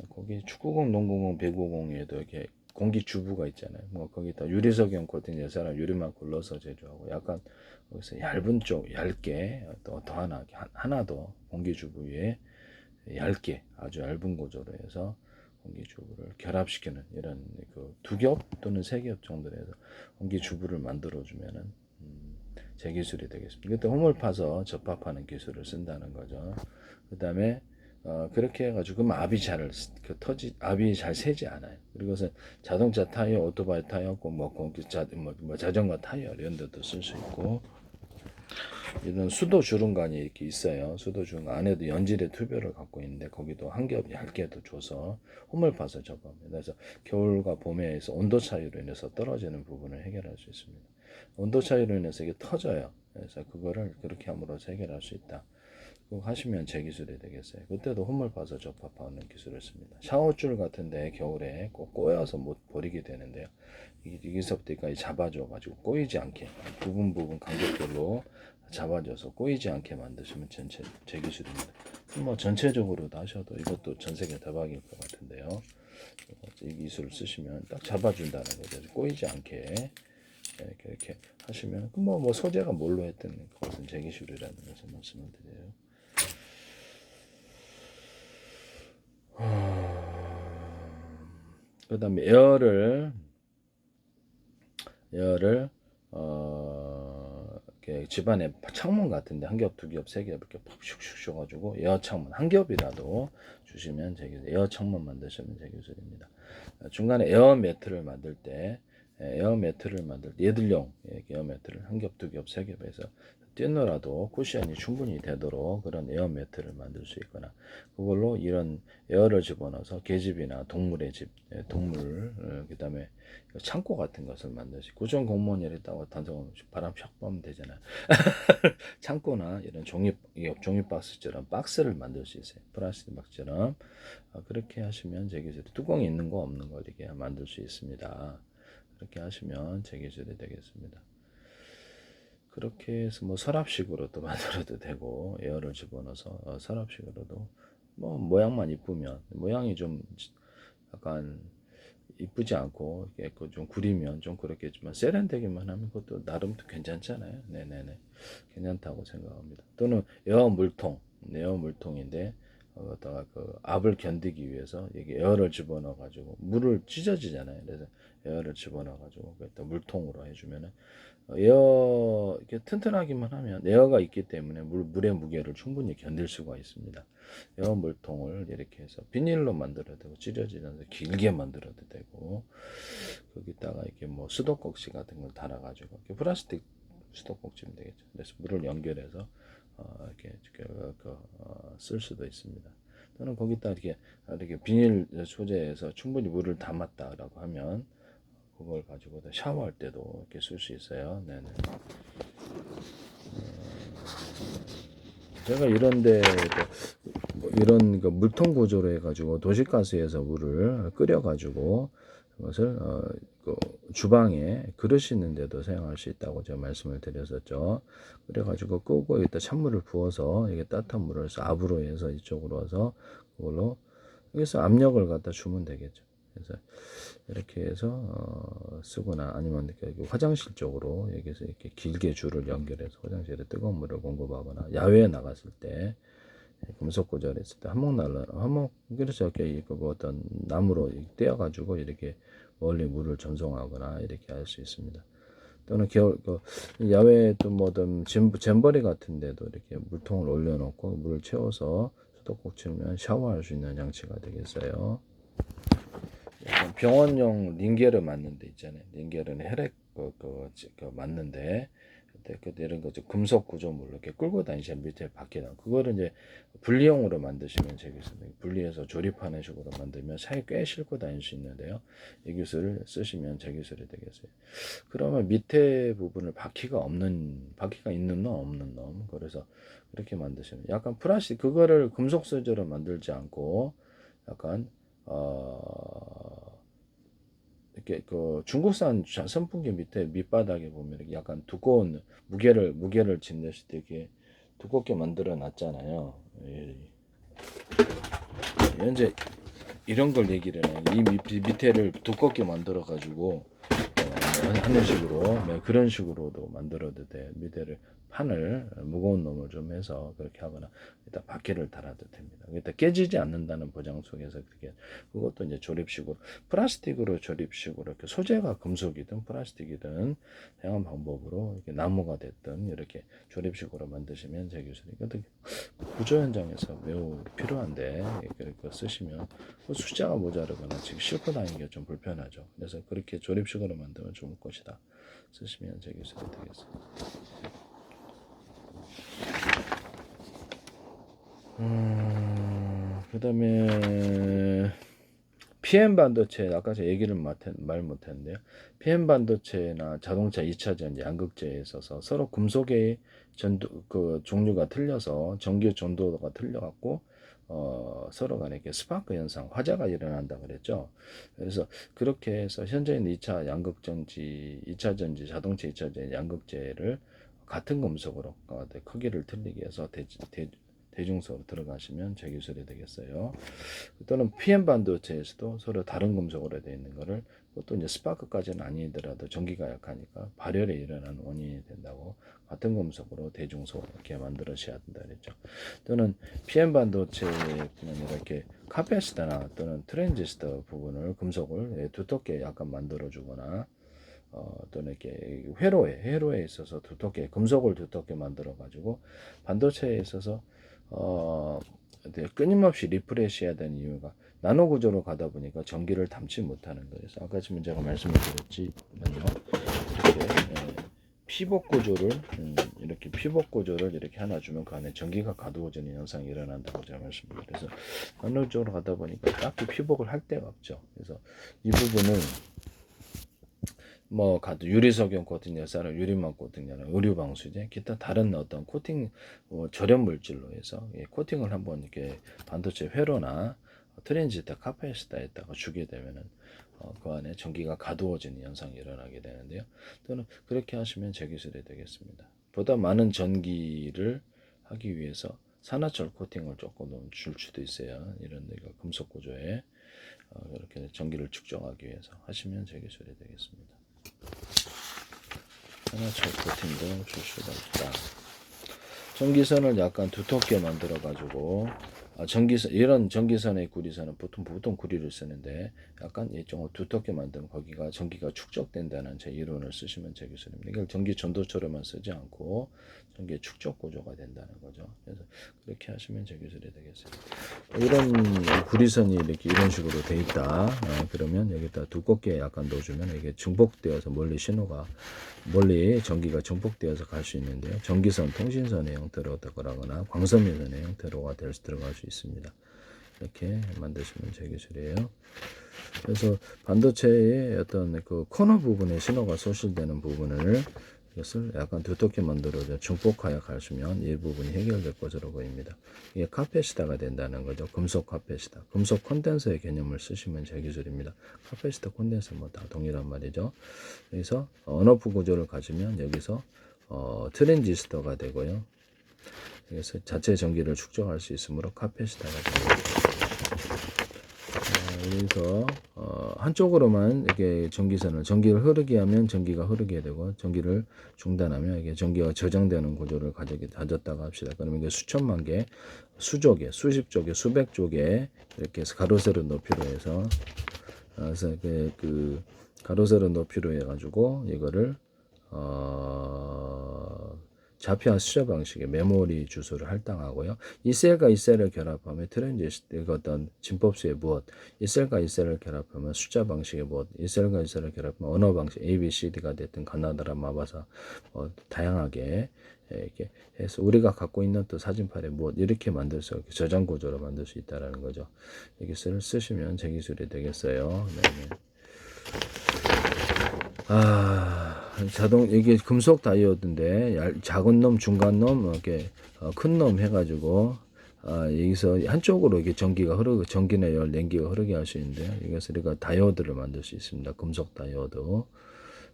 거기 축구공, 농구공, 배구공에도 이렇게 공기 주부가 있잖아요. 뭐 거기다 유리석용 코팅 여사람 유리만 굴러서 제조하고 약간 거기서 얇은 쪽 얇게 또 하나 더 공기 주부 위에 얇게 아주 얇은 구조로 해서 공기 주부를 결합시키는 이런 그 두 겹 또는 세 겹 정도로 해서 공기 주부를 만들어 주면은 제 기술이 되겠습니다. 그때 홈을 파서 접합하는 기술을 쓴다는 거죠. 그다음에 그렇게 해가지고 그럼 압이 잘 새지 않아요. 그리고서 자동차 타이어, 오토바이 타이어, 자전거 타이어 이런 데도 쓸 수 있고 이런 수도 주름관이 이렇게 있어요. 수도 주름관 안에도 연질의 튜브를 갖고 있는데 거기도 한 겹 얇게도 줘서 홈을 파서 접합니다. 그래서 겨울과 봄에서 온도 차이로 인해서 떨어지는 부분을 해결할 수 있습니다. 온도 차이로 인해서 이게 터져요. 그래서 그거를 그렇게 함으로써 해결할 수 있다. 그거 하시면 제 기술이 되겠어요. 그때도 홈을 파서 접합하는 기술을 씁니다. 샤워줄 같은데 겨울에 꼭 꼬여서 못 버리게 되는데요. 여기서부터까지 잡아줘가지고 꼬이지 않게 부분 간격별로 잡아줘서 꼬이지 않게 만드시면 제 기술입니다. 뭐 전체적으로도 하셔도 이것도 전 세계 대박일 것 같은데요. 이 기술을 쓰시면 딱 잡아준다는 거죠. 꼬이지 않게 이렇게 하시면 뭐 소재가 뭘로 했든 그것은 제 기술이라는 것을 말씀을 드려요. 그다음에 에어를 이렇게 집안에 창문 같은데 한 겹, 두 겹, 세 겹 이렇게 푹슉슉 줘가지고 에어 창문 한 겹이라도 주시면 제 기술, 에어 창문 만드시면 제 기술입니다. 중간에 에어 매트를 만들 때 얘들용 에어 매트를 한 겹, 두 겹, 세 겹에서 뛰노라도 쿠션이 충분히 되도록 그런 에어 매트를 만들 수 있거나 그걸로 이런 에어를 집어넣어서 개집이나 동물의 집, 동물 그다음에 창고 같은 것을 만드시 구청 공무원이 있다고 단정 바람 샥 쐬면 되잖아요. 창고나 이런 종이 박스처럼 박스를 만들 수 있어요. 플라스틱 박스처럼 그렇게 하시면 제 기술이 뚜껑이 있는 거 없는 거 이렇게 만들 수 있습니다. 그렇게 하시면 제 기술이 되겠습니다. 그렇게 해서 뭐 서랍식으로도 만들어도 되고 에어를 집어넣어서 서랍식으로도 뭐 모양만 이쁘면 모양이 좀 약간 이쁘지 않고 이렇게 좀 구리면 좀 그렇겠지만 세련되기만 하면 그것도 나름 또 괜찮잖아요. 네네네 괜찮다고 생각합니다. 또는 에어 물통인데 거기다가 그 압을 견디기 위해서 이게 에어를 집어넣어 가지고 물을 찢어지잖아요. 그래서 에어를 집어넣어 가지고 또 물통으로 해주면은 에어 이렇게 튼튼하기만 하면 에어가 있기 때문에 물의 무게를 충분히 견딜 수가 있습니다. 에어 물통을 이렇게 해서 비닐로 만들어도 되고 찢어지지 않아서 길게 만들어도 되고 거기다가 이렇게 뭐 수도꼭지 같은 걸 달아가지고 플라스틱 수도꼭지면 되겠죠. 그래서 물을 연결해서 이렇게 쓸 수도 있습니다. 또는 거기다 이렇게 비닐 소재에서 충분히 물을 담았다라고 하면 그걸 가지고 샤워할 때도 이렇게 쓸 수 있어요. 네네. 제가 이런데 뭐 이런 그 물통 구조로 해가지고 도시가스에서 물을 끓여가지고 그것을 그 주방에 그릇 있는데도 사용할 수 있다고 제가 말씀을 드렸었죠. 그래가지고 끄고 이따 찬물을 부어서 이게 따뜻한 물을 압으로 해서 이쪽으로 와서 그걸로 여기서 압력을 갖다 주면 되겠죠. 그래서 이렇게 해서 쓰거나 아니면 이렇게 화장실 쪽으로 여기서 이렇게 길게 줄을 연결해서 화장실에 뜨거운 물을 공급하거나 야외에 나갔을 때 금속 고절했을 때 한목 그래서 이렇게 뭐 어떤 나무로 떼어가지고 이렇게 멀리 물을 전송하거나 이렇게 할 수 있습니다. 또는 겨울 야외에 또 뭐든 잼버리 같은데도 이렇게 물통을 올려놓고 물을 채워서 수도꼭지면 샤워할 수 있는 장치가 되겠어요. 병원용 링겔을 맞는 데 있잖아요. 링겔은 혈액 맞는데 그때 이런 거 금속 구조물로 이렇게 끌고 다니시면 밑에 밖에 그거를 이제 분리용으로 만드시면 되겠습니다. 분리해서 조립하는 식으로 만들면 차에 꽤 싣고 다닐 수 있는데요. 이 기술을 쓰시면 제 기술이 되겠어요. 그러면 밑에 부분을 바퀴가 있는 놈 없는 놈 그래서 그렇게 만드시면 약간 플라스틱 그거를 금속 소재로 만들지 않고 약간 이렇게 그 중국산 선풍기 밑에 밑바닥에 보면 이렇게 약간 두꺼운 무게를 짓듯이 되게 두껍게 만들어 놨잖아요. 현재 이런 걸 얘기를 해요. 이 밑에를 두껍게 만들어 가지고 하는 식으로 그런 식으로도 만들어도 돼. 밑에를 판을 무거운 놈을 좀 해서 그렇게 하거나 일단 바퀴를 달아도 됩니다. 일단 깨지지 않는다는 보장 속에서 그렇게 그것도 이제 조립식으로 플라스틱으로 조립식으로 이렇게 소재가 금속이든 플라스틱이든 다양한 방법으로 이렇게 나무가 됐든 이렇게 조립식으로 만드시면 제 기술이 구조 현장에서 매우 필요한데 이렇게 쓰시면 숫자가 모자르거나 지금 싣고 다니기가 좀 불편하죠. 그래서 그렇게 조립식으로 만들면 좋을 것이다. 쓰시면 제 기술이 되겠습니다. 그 다음에 PM 반도체 아까 제가 얘기를 말 못했는데요. PM 반도체나 자동차 2차 전지 양극재에 있어서 서로 금속의 종류가 틀려서 전기 전도가 틀려갖고 서로 간에 이렇게 스파크 현상, 화재가 일어난다 그랬죠. 그래서 그렇게 해서 현재 있는 2차 양극전지, 2차 전지, 자동차 2차 전지 양극재를 같은 금속으로 크기를 틀리게 해서 대중성으로 들어가시면 제 기술이 되겠어요. 또는 PM 반도체에서도 서로 다른 금속으로 되어 있는 거를 그것도 이제 스파크까지는 아니더라도 전기가 약하니까 발열이 일어나는 원인이 된다고 같은 금속으로 대중소 이렇게 만들어셔야 된다 그랬죠. 또는 PM 반도체는 이렇게 카패시터나 또는 트랜지스터 부분을 금속을 두텁게 약간 만들어주거나 또는 이렇게 회로에 있어서 두텁게 금속을 두텁게 만들어 가지고 반도체에 있어서 끊임없이 리프레시해야 되는 이유가 나노 구조로 가다 보니까 전기를 담지 못하는 거예요. 그래서 아까 지금 제가 말씀을 드렸지만요, 이렇게 피복 구조를 이렇게 피복 구조를 이렇게 하나 주면 그 안에 전기가 가두어지는 현상이 일어난다고 제가 말씀드렸어요. 그래서 나노 구조로 가다 보니까 딱히 피복을 할 데가 없죠. 그래서 이 부분을 뭐 가도 유리석용 코팅 열사를 유리막 코팅이나 의류 방수제 기타 다른 어떤 코팅 절연 물질로 해서 코팅을 한번 이렇게 반도체 회로나 트랜지스터 카파시터에다가 주게 되면은 그 안에 전기가 가두어지는 현상이 일어나게 되는데요. 또는 그렇게 하시면 제 기술이 되겠습니다. 보다 많은 전기를 하기 위해서 산화철 코팅을 조금 줄 수도 있어요. 이런 데가 금속 구조에 이렇게 전기를 측정하기 위해서 하시면 제 기술이 되겠습니다. 산화철 코팅도 줄 수가 있다. 전기선을 약간 두텁게 만들어 가지고 전기선 이런 전기선의 구리선은 보통 구리를 쓰는데 약간 좀 두텁게 만들면 거기가 전기가 축적된다는 제 이론을 쓰시면 제 기술입니다. 이걸 전기 전도처럼만 쓰지 않고 전기 축적 구조가 된다는 거죠. 그래서 그렇게 하시면 제 기술이 되겠어요. 이런 구리선이 이렇게 이런 식으로 돼 있다. 그러면 여기다 두껍게 약간 넣어주면 이게 증폭되어서 멀리 전기가 증폭되어서 갈 수 있는데요. 전기선, 통신선의 형태로 들어가거나 광섬유선의 형태로가 들어갈 수 있습니다. 이렇게 만드시면 제 기술이에요. 그래서 반도체의 어떤 그 코너 부분에 신호가 소실되는 부분을 이것을 약간 두텁게 만들어서 증폭하여 가시면 이 부분이 해결될 것으로 보입니다. 이게 카패시터가 된다는 거죠. 금속 카패시터. 금속 콘덴서의 개념을 쓰시면 제 기술입니다. 카패시터 콘덴서 뭐 다 동일한 말이죠. 여기서 언오프 구조를 가지면 여기서 트랜지스터가 되고요. 그래서 자체 전기를 축적할 수 있으므로 카패시터가 됩니다. 여기서 한쪽으로만 이렇게 전기를 흐르게 하면 전기가 흐르게 되고 전기를 중단하면 이게 전기가 저장되는 구조를 가졌다고 합시다. 그러면 이게 수천만 개, 수십 쪽에, 수백 쪽에 이렇게 해서 가로 세로 높이로 해서 그래서 그 가로 세로 높이로 해가지고 이거를 좌표한 숫자 방식의 메모리 주소를 할당하고요. 이 셀과 이 셀을 결합하면 트랜지스터 어떤 진법수의 무엇, 이 셀과 이 셀을 결합하면 숫자 방식의 무엇, 이 셀과 이 셀을 결합하면 언어 방식 A, B, C, D가 됐든 가나다라, 마바사 다양하게 이렇게 해서 우리가 갖고 있는 또 사진판에 무엇 이렇게 만들 수 있게 저장 구조로 만들 수 있다라는 거죠. 여기서를 쓰시면 제 기술이 되겠어요. 네네. 이게 금속 다이오드인데, 작은 놈, 중간 놈, 이렇게, 큰 놈 해가지고, 여기서 한쪽으로 이게 전기나 열, 냉기가 흐르게 할 수 있는데요. 이것을 우리가 다이오드를 만들 수 있습니다. 금속 다이오드.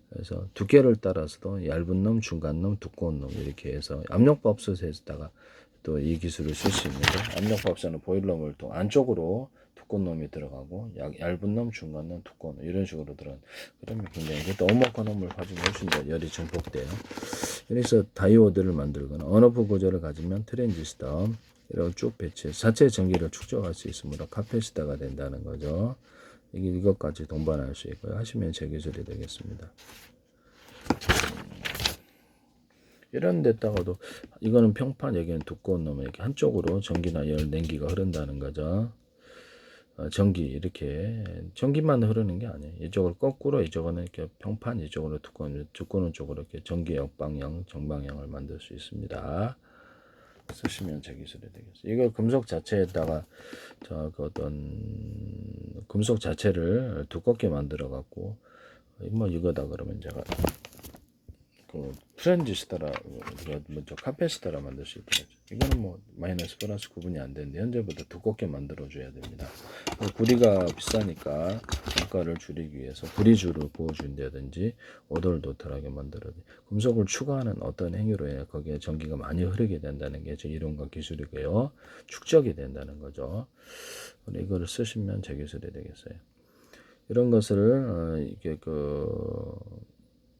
그래서 두께를 따라서도 얇은 놈, 중간 놈, 두꺼운 놈, 이렇게 해서 압력밥솥에다가 또 이 기술을 쓸 수 있는데, 압력밥솥은 보일러물 통 안쪽으로 두꺼운 놈이 들어가고 얇은 놈, 중간 놈, 두꺼운 놈 이런 식으로 들어간. 그러면 굉장히 또 오목한 놈을 가지고 훨씬 더 열이 증폭돼요. 그래서 다이오드를 만들거나 언오프 구조를 가지면 트랜지스터 이런 쭉 배치해서 자체 전기를 축적할 수 있으므로 카패시터가 된다는 거죠. 이것까지 동반할 수 있고요. 하시면 제 기술이 되겠습니다. 이런 데다가도 이거는 평판, 여기는 두꺼운 놈 이렇게 한쪽으로 전기나 열, 냉기가 흐른다는 거죠. 전기만 흐르는 게 아니에요. 이쪽을 거꾸로, 이쪽은 이렇게 평판, 이쪽으로 두꺼운 쪽으로 이렇게 전기 역방향, 정방향을 만들 수 있습니다. 쓰시면 제 기술이 되겠어요. 이걸 금속 자체에다가 금속 자체를 두껍게 만들어 갖고 뭐 이거다 그러면 제가 트랜지스터라 먼저 카패시터라 만들 수 있겠죠. 이거는 뭐 마이너스 플러스 구분이 안 되는데 현재보다 두껍게 만들어 줘야 됩니다. 구리가 비싸니까 단가를 줄이기 위해서 구리줄을 부어준다든지 오돌도돌하게 만들어 금속을 추가하는 어떤 행위로 해 거기에 전기가 많이 흐르게 된다는 게 제 이론과 기술이고요. 축적이 된다는 거죠. 이거를 쓰시면 제 기술이 되겠어요. 이런 것을 이게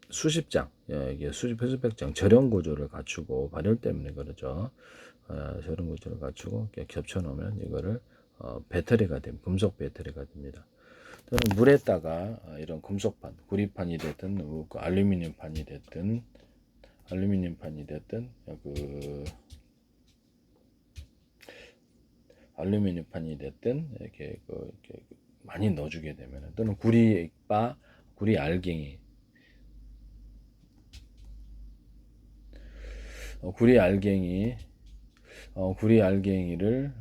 수십 장, 이게 수백 장 절연 구조를 갖추고 발열 때문에 그러죠. 절연 구조를 갖추고 이렇게 겹쳐 놓으면 이거를 배터리가 됩니다. 금속 배터리가 됩니다. 또는 물에다가 이런 금속판, 구리판이 됐든 알루미늄판이 됐든 알루미늄판이 됐든 이렇게 많이 넣어주게 되면, 또는 구리 알갱이, 구리 알갱이를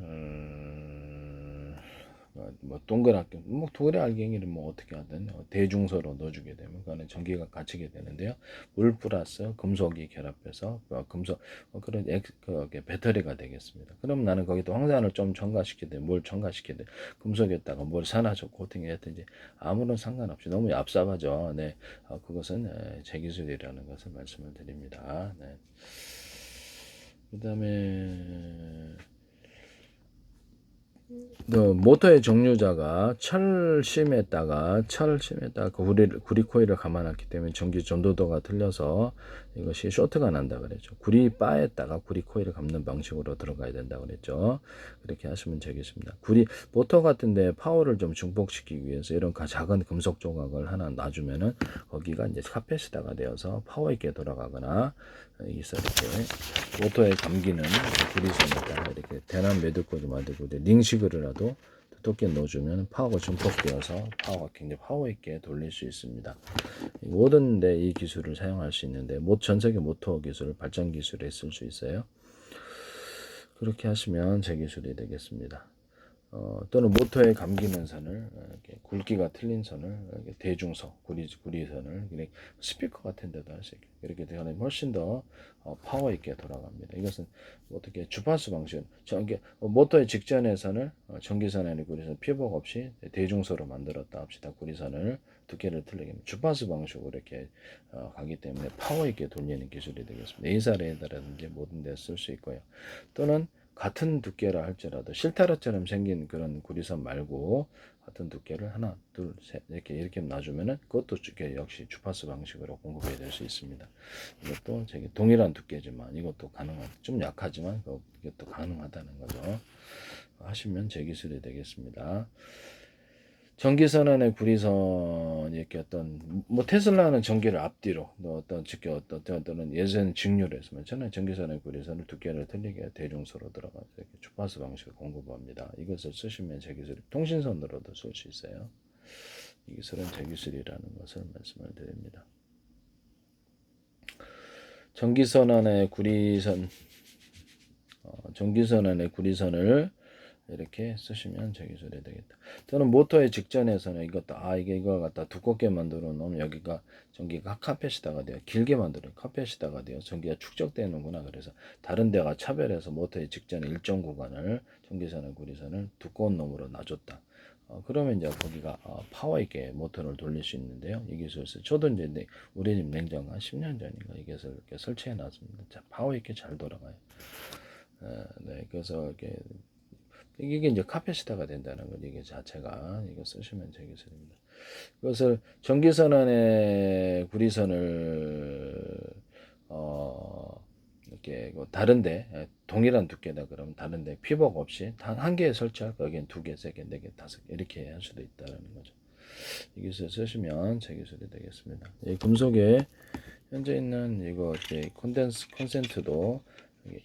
뭐 동그랗게 도그레 알갱이를 뭐 어떻게 하든 대중소로 넣어주게 되면 그거는 전기가 갇히게 되는데요. 물 플러스 금속이 결합해서 금속 그런 배터리가 되겠습니다. 그럼 나는 거기도 황산을 좀 첨가시키든 뭘 첨가시키든 금속에다가 뭘 산화적 코팅했든지 아무런 상관없이 너무 얍삽하죠. 네, 그것은 제 기술이라는 것을 말씀을 드립니다. 네. 그다음에 모터의 종류자가 철심에다가 구리 코일을 감아놨기 때문에 전기 전도도가 틀려서 이것이 쇼트가 난다 그랬죠. 구리바에다가 구리 코일을 감는 방식으로 들어가야 된다 그랬죠. 그렇게 하시면 되겠습니다. 모터 같은데 파워를 좀 증폭시키기 위해서 이런 작은 금속 조각을 하나 놔주면은 거기가 이제 카패시터가 되어서 파워 있게 돌아가거나, 여기서 이렇게 모터에 감기는 구리선에다가 이렇게 대남 매듭꽂이 만들고 링식으로라도 두껍게 넣어주면 파워가 증폭되어서 파워가 굉장히 파워 있게 돌릴 수 있습니다. 모든 데 이 기술을 사용할 수 있는데 전 세계 모터 기술, 발전 기술에 쓸 수 있어요. 그렇게 하시면 제 기술이 되겠습니다. 또는 모터에 감기는 선을, 이렇게 굵기가 틀린 선을, 이렇게 대중선, 구리선을 스피커 같은 데도 할 수 있게 이렇게 되면 훨씬 더 파워 있게 돌아갑니다. 이것은 어떻게 주파수 방식, 모터의 직전의 선을 전기선 아니고 구리선 피복 없이 대중소로 만들었다 합시다. 구리선을 두께를 틀리게 주파수 방식으로 이렇게 가기 때문에 파워 있게 돌리는 기술이 되겠습니다. A사례라든지 모든 데 쓸 수 있고요. 또는 같은 두께라 할지라도 실타래처럼 생긴 그런 구리선 말고 같은 두께를 하나, 둘, 셋 이렇게 놔주면은 그것도 역시 주파수 방식으로 공급이 될 수 있습니다. 이것도 동일한 두께지만 이것도 좀 약하지만 이것도 가능하다는 거죠. 하시면 제 기술이 되겠습니다. 전기선 안에 구리선 이렇게 테슬라는 전기를 앞뒤로 어떤 예전 직류를 했으면 저는 전기선의 구리선을 두께를 틀리게 대중소로 들어가서 이렇게 주파수 방식을 공급합니다. 이것을 쓰시면 제 기술이 통신선으로도 쓸 수 있어요. 이 기술은 제 기술이라는 것을 말씀을 드립니다. 전기선 안에 구리선을 이렇게 쓰시면 제 기술이 되겠다. 저는 모터의 직전에서는 이걸 갖다 두껍게 만들어 놓으면 여기가 전기가 카펫이다가 돼요. 길게 만들어요. 카펫이다가 돼요. 전기가 축적되는구나. 그래서 다른 데가 차별해서 모터의 직전에 일정 구간을 전기선의 구리선을 두꺼운 놈으로 놔줬다. 그러면 이제 거기가 파워 있게 모터를 돌릴 수 있는데요. 이 기술을 저도 이제 우리 집 냉장고 한 10년 전인가 이것을 이렇게 설치해 놨습니다. 파워 있게 잘 돌아가요. 네, 그래서 이게 이제 카페시타가 된다는 거, 이게 자체가, 이거 쓰시면 제 기술입니다. 그것을 전기선 안에 구리선을, 이렇게 다른데, 동일한 두께다 그러면 다른데 피복 없이 단 한 개에 설치할 거, 여기는 2개, 3개, 4개, 5개, 이렇게 할 수도 있다는 거죠. 이 기술 쓰시면 제 기술이 되겠습니다. 이 금속에 현재 있는 콘센트도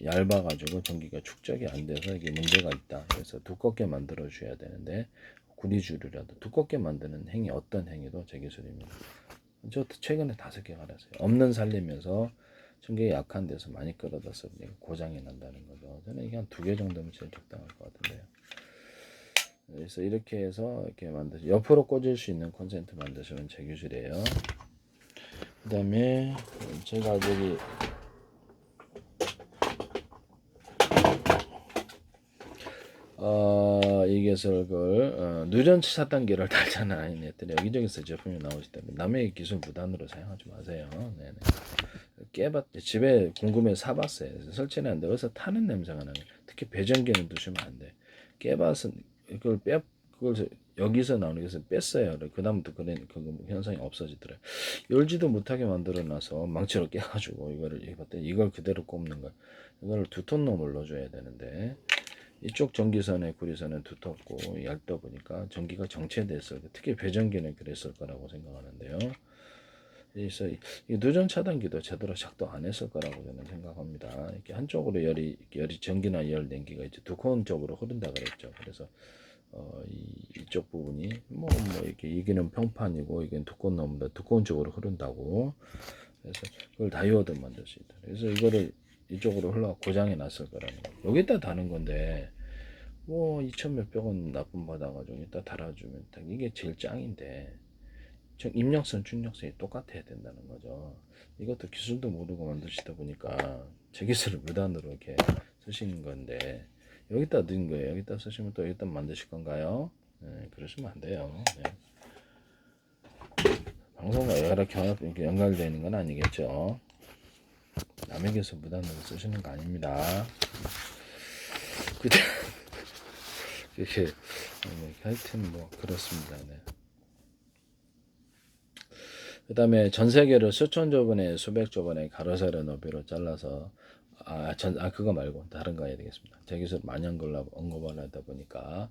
얇아가지고 전기가 축적이 안 돼서 이게 문제가 있다. 그래서 두껍게 만들어 줘야 되는데 구리주류라도 두껍게 만드는 행위, 어떤 행위도 제 기술입니다. 저 최근에 5개 갈았어요. 없는 살리면서 전기가 약한 데서 많이 끌어다서 고장이 난다는 거죠. 저는 이게 한 2개 정도면 제일 적당할 것 같은데요. 그래서 이렇게 해서 옆으로 꽂을 수 있는 콘센트 만드시면 제 기술이에요. 그 다음에 제가 이것을 누전치 4단계를 달잖아요. 했더니 여기저기서 제품이 나오기 때문에 남의 기술 무단으로 사용하지 마세요. 네네. 집에 궁금해 사봤어요. 설치는 안 돼. 어디서 타는 냄새가 나요. 특히 배전기는 두시면 안 돼. 깨밭은 이걸 그걸 여기서 나오는 것을 뺐어요. 그 다음부터 그런 그 현상이 없어지더래요. 열지도 못하게 만들어놔서 망치로 깨가지고 이걸 그대로 꼽는 거야. 이걸 두톤 놈을 넣어줘야 되는데 이쪽 전기선의 구리선은 두텁고 얇다 보니까 전기가 정체됐을 특히 배전기는 그랬을 거라고 생각하는데요. 그래서 이 누전 차단기도 제대로 작동 안 했을 거라고 저는 생각합니다. 이렇게 한쪽으로 열이 전기나 열 냉기가 이제 두꺼운 쪽으로 흐른다 그랬죠. 그래서 이쪽 부분이 이렇게 이기는 평판이고 이게 두꺼운 놈보다 두꺼운 쪽으로 흐른다고. 그래서 그걸 다이오드 만들 수 있다. 그래서 이거를 이쪽으로 흘러 고장이 났을 거라는 거. 여기다 다는 건데 2천 몇백 원 납품 받아가지고 여기다 달아주면 이게 제일 짱인데 입력선 출력선이 똑같아야 된다는 거죠. 이것도 기술도 모르고 만드시다 보니까 제 기술을 무단으로 이렇게 쓰시는 건데 여기다 넣은 거예요. 여기다 쓰시면 또 여기다 만드실 건가요? 네, 그러시면 안 돼요. 네. 방송과 여러 경합 이렇게 연결되어 있는 건 아니겠죠. 남에게서 무단으로 쓰시는 거 아닙니다. 그게 하여튼 그렇습니다. 네. 그 다음에 전 세계를 수천 조번에 수백 조번에 가로세로 너비로 잘라서 그거 말고 다른 거 해야 되겠습니다. 제 기술 많이 언급을 하다 보니까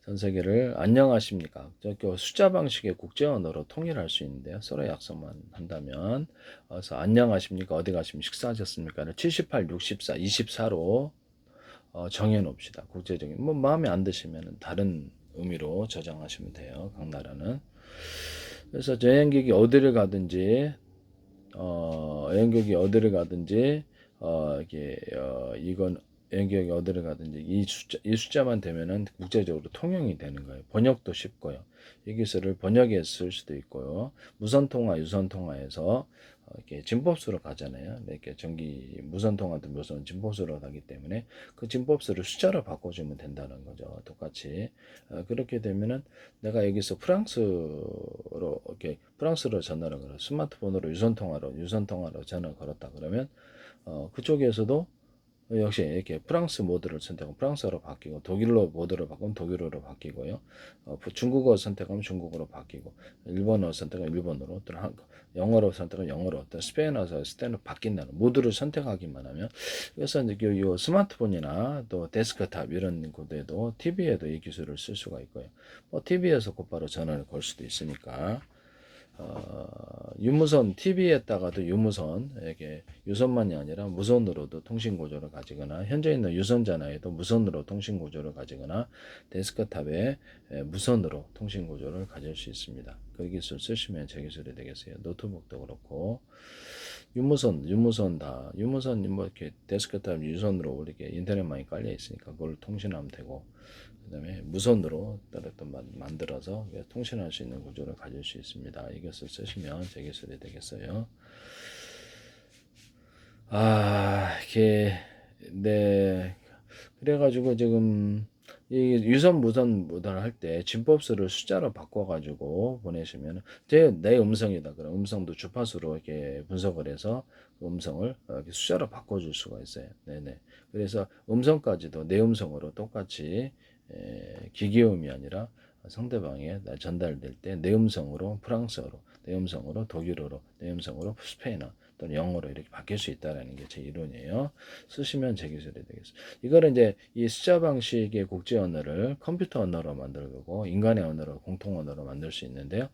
전 세계를 안녕하십니까. 숫자 방식의 국제 언어로 통일할 수 있는데요. 서로 약속만 한다면 그래서 안녕하십니까. 어디 가시면 식사하셨습니까? 78, 64, 24로 정해놓읍시다. 국제적인 마음에 안 드시면 다른 의미로 저장하시면 돼요. 각 나라는. 그래서 여행객이 어디를 가든지 이건 여행객이 어디를 가든지 이 숫자만 되면은 국제적으로 통용이 되는 거예요. 번역도 쉽고요. 이 기술을 번역에 쓸 수도 있고요. 무선 통화, 유선 통화에서 이렇게 진법수로 가잖아요. 이렇게 전기 무선 통화도 무선 진법수로 가기 때문에 그 진법수를 숫자로 바꿔주면 된다는 거죠. 똑같이 그렇게 되면은 내가 여기서 프랑스로 전화를 걸어 스마트폰으로 유선 통화로 전화를 걸었다 그러면 그쪽에서도 역시 이렇게 프랑스 모드를 선택하면 프랑스어로 바뀌고 독일로 모드를 바꾸면 독일어로 바뀌고요. 중국어 선택하면 중국어로 바뀌고 일본어 선택하면 일본어로 또는 영어로 선택하면 영어로 또 스페인어에서 스페인어로 바뀐다는 모드를 선택하기만 하면 그래서 이제 이 스마트폰이나 또 데스크탑 이런 곳에도 TV에도 이 기술을 쓸 수가 있고요. TV에서 곧바로 전화를 걸 수도 있으니까 유무선 TV에다가도 유무선 이렇게 유선만이 아니라 무선으로도 통신 구조를 가지거나 현재 있는 유선 전화에도 무선으로 통신 구조를 가지거나 데스크탑에 무선으로 통신 구조를 가질 수 있습니다. 그 기술 쓰시면 제 기술이 되겠어요. 노트북도 그렇고 유무선 이렇게 데스크탑 유선으로 이렇게 인터넷망이 깔려 있으니까 그걸 통신하면 되고 그 다음에 무선으로 따로 또 만들어서 통신할 수 있는 구조를 가질 수 있습니다. 이것을 쓰시면 제 기술이 되겠어요. 네. 그래가지고 지금 이 유선 무선 모드를 할 때 진법수를 숫자로 바꿔가지고 보내시면 내 음성이다. 그럼 음성도 주파수로 이렇게 분석을 해서 그 음성을 이렇게 숫자로 바꿔줄 수가 있어요. 네네. 그래서 음성까지도 내 음성으로 똑같이 기계음이 아니라 상대방에 전달될 때 내 음성으로 프랑스어로, 내 음성으로 독일어로, 내 음성으로 스페인어 또는 영어로 이렇게 바뀔 수 있다는 게 제 이론이에요. 쓰시면 제 기술이 되겠습니다. 이거는 이제 이 숫자 방식의 국제 언어를 컴퓨터 언어로 만들고 인간의 언어로 공통 언어로 만들 수 있는데요.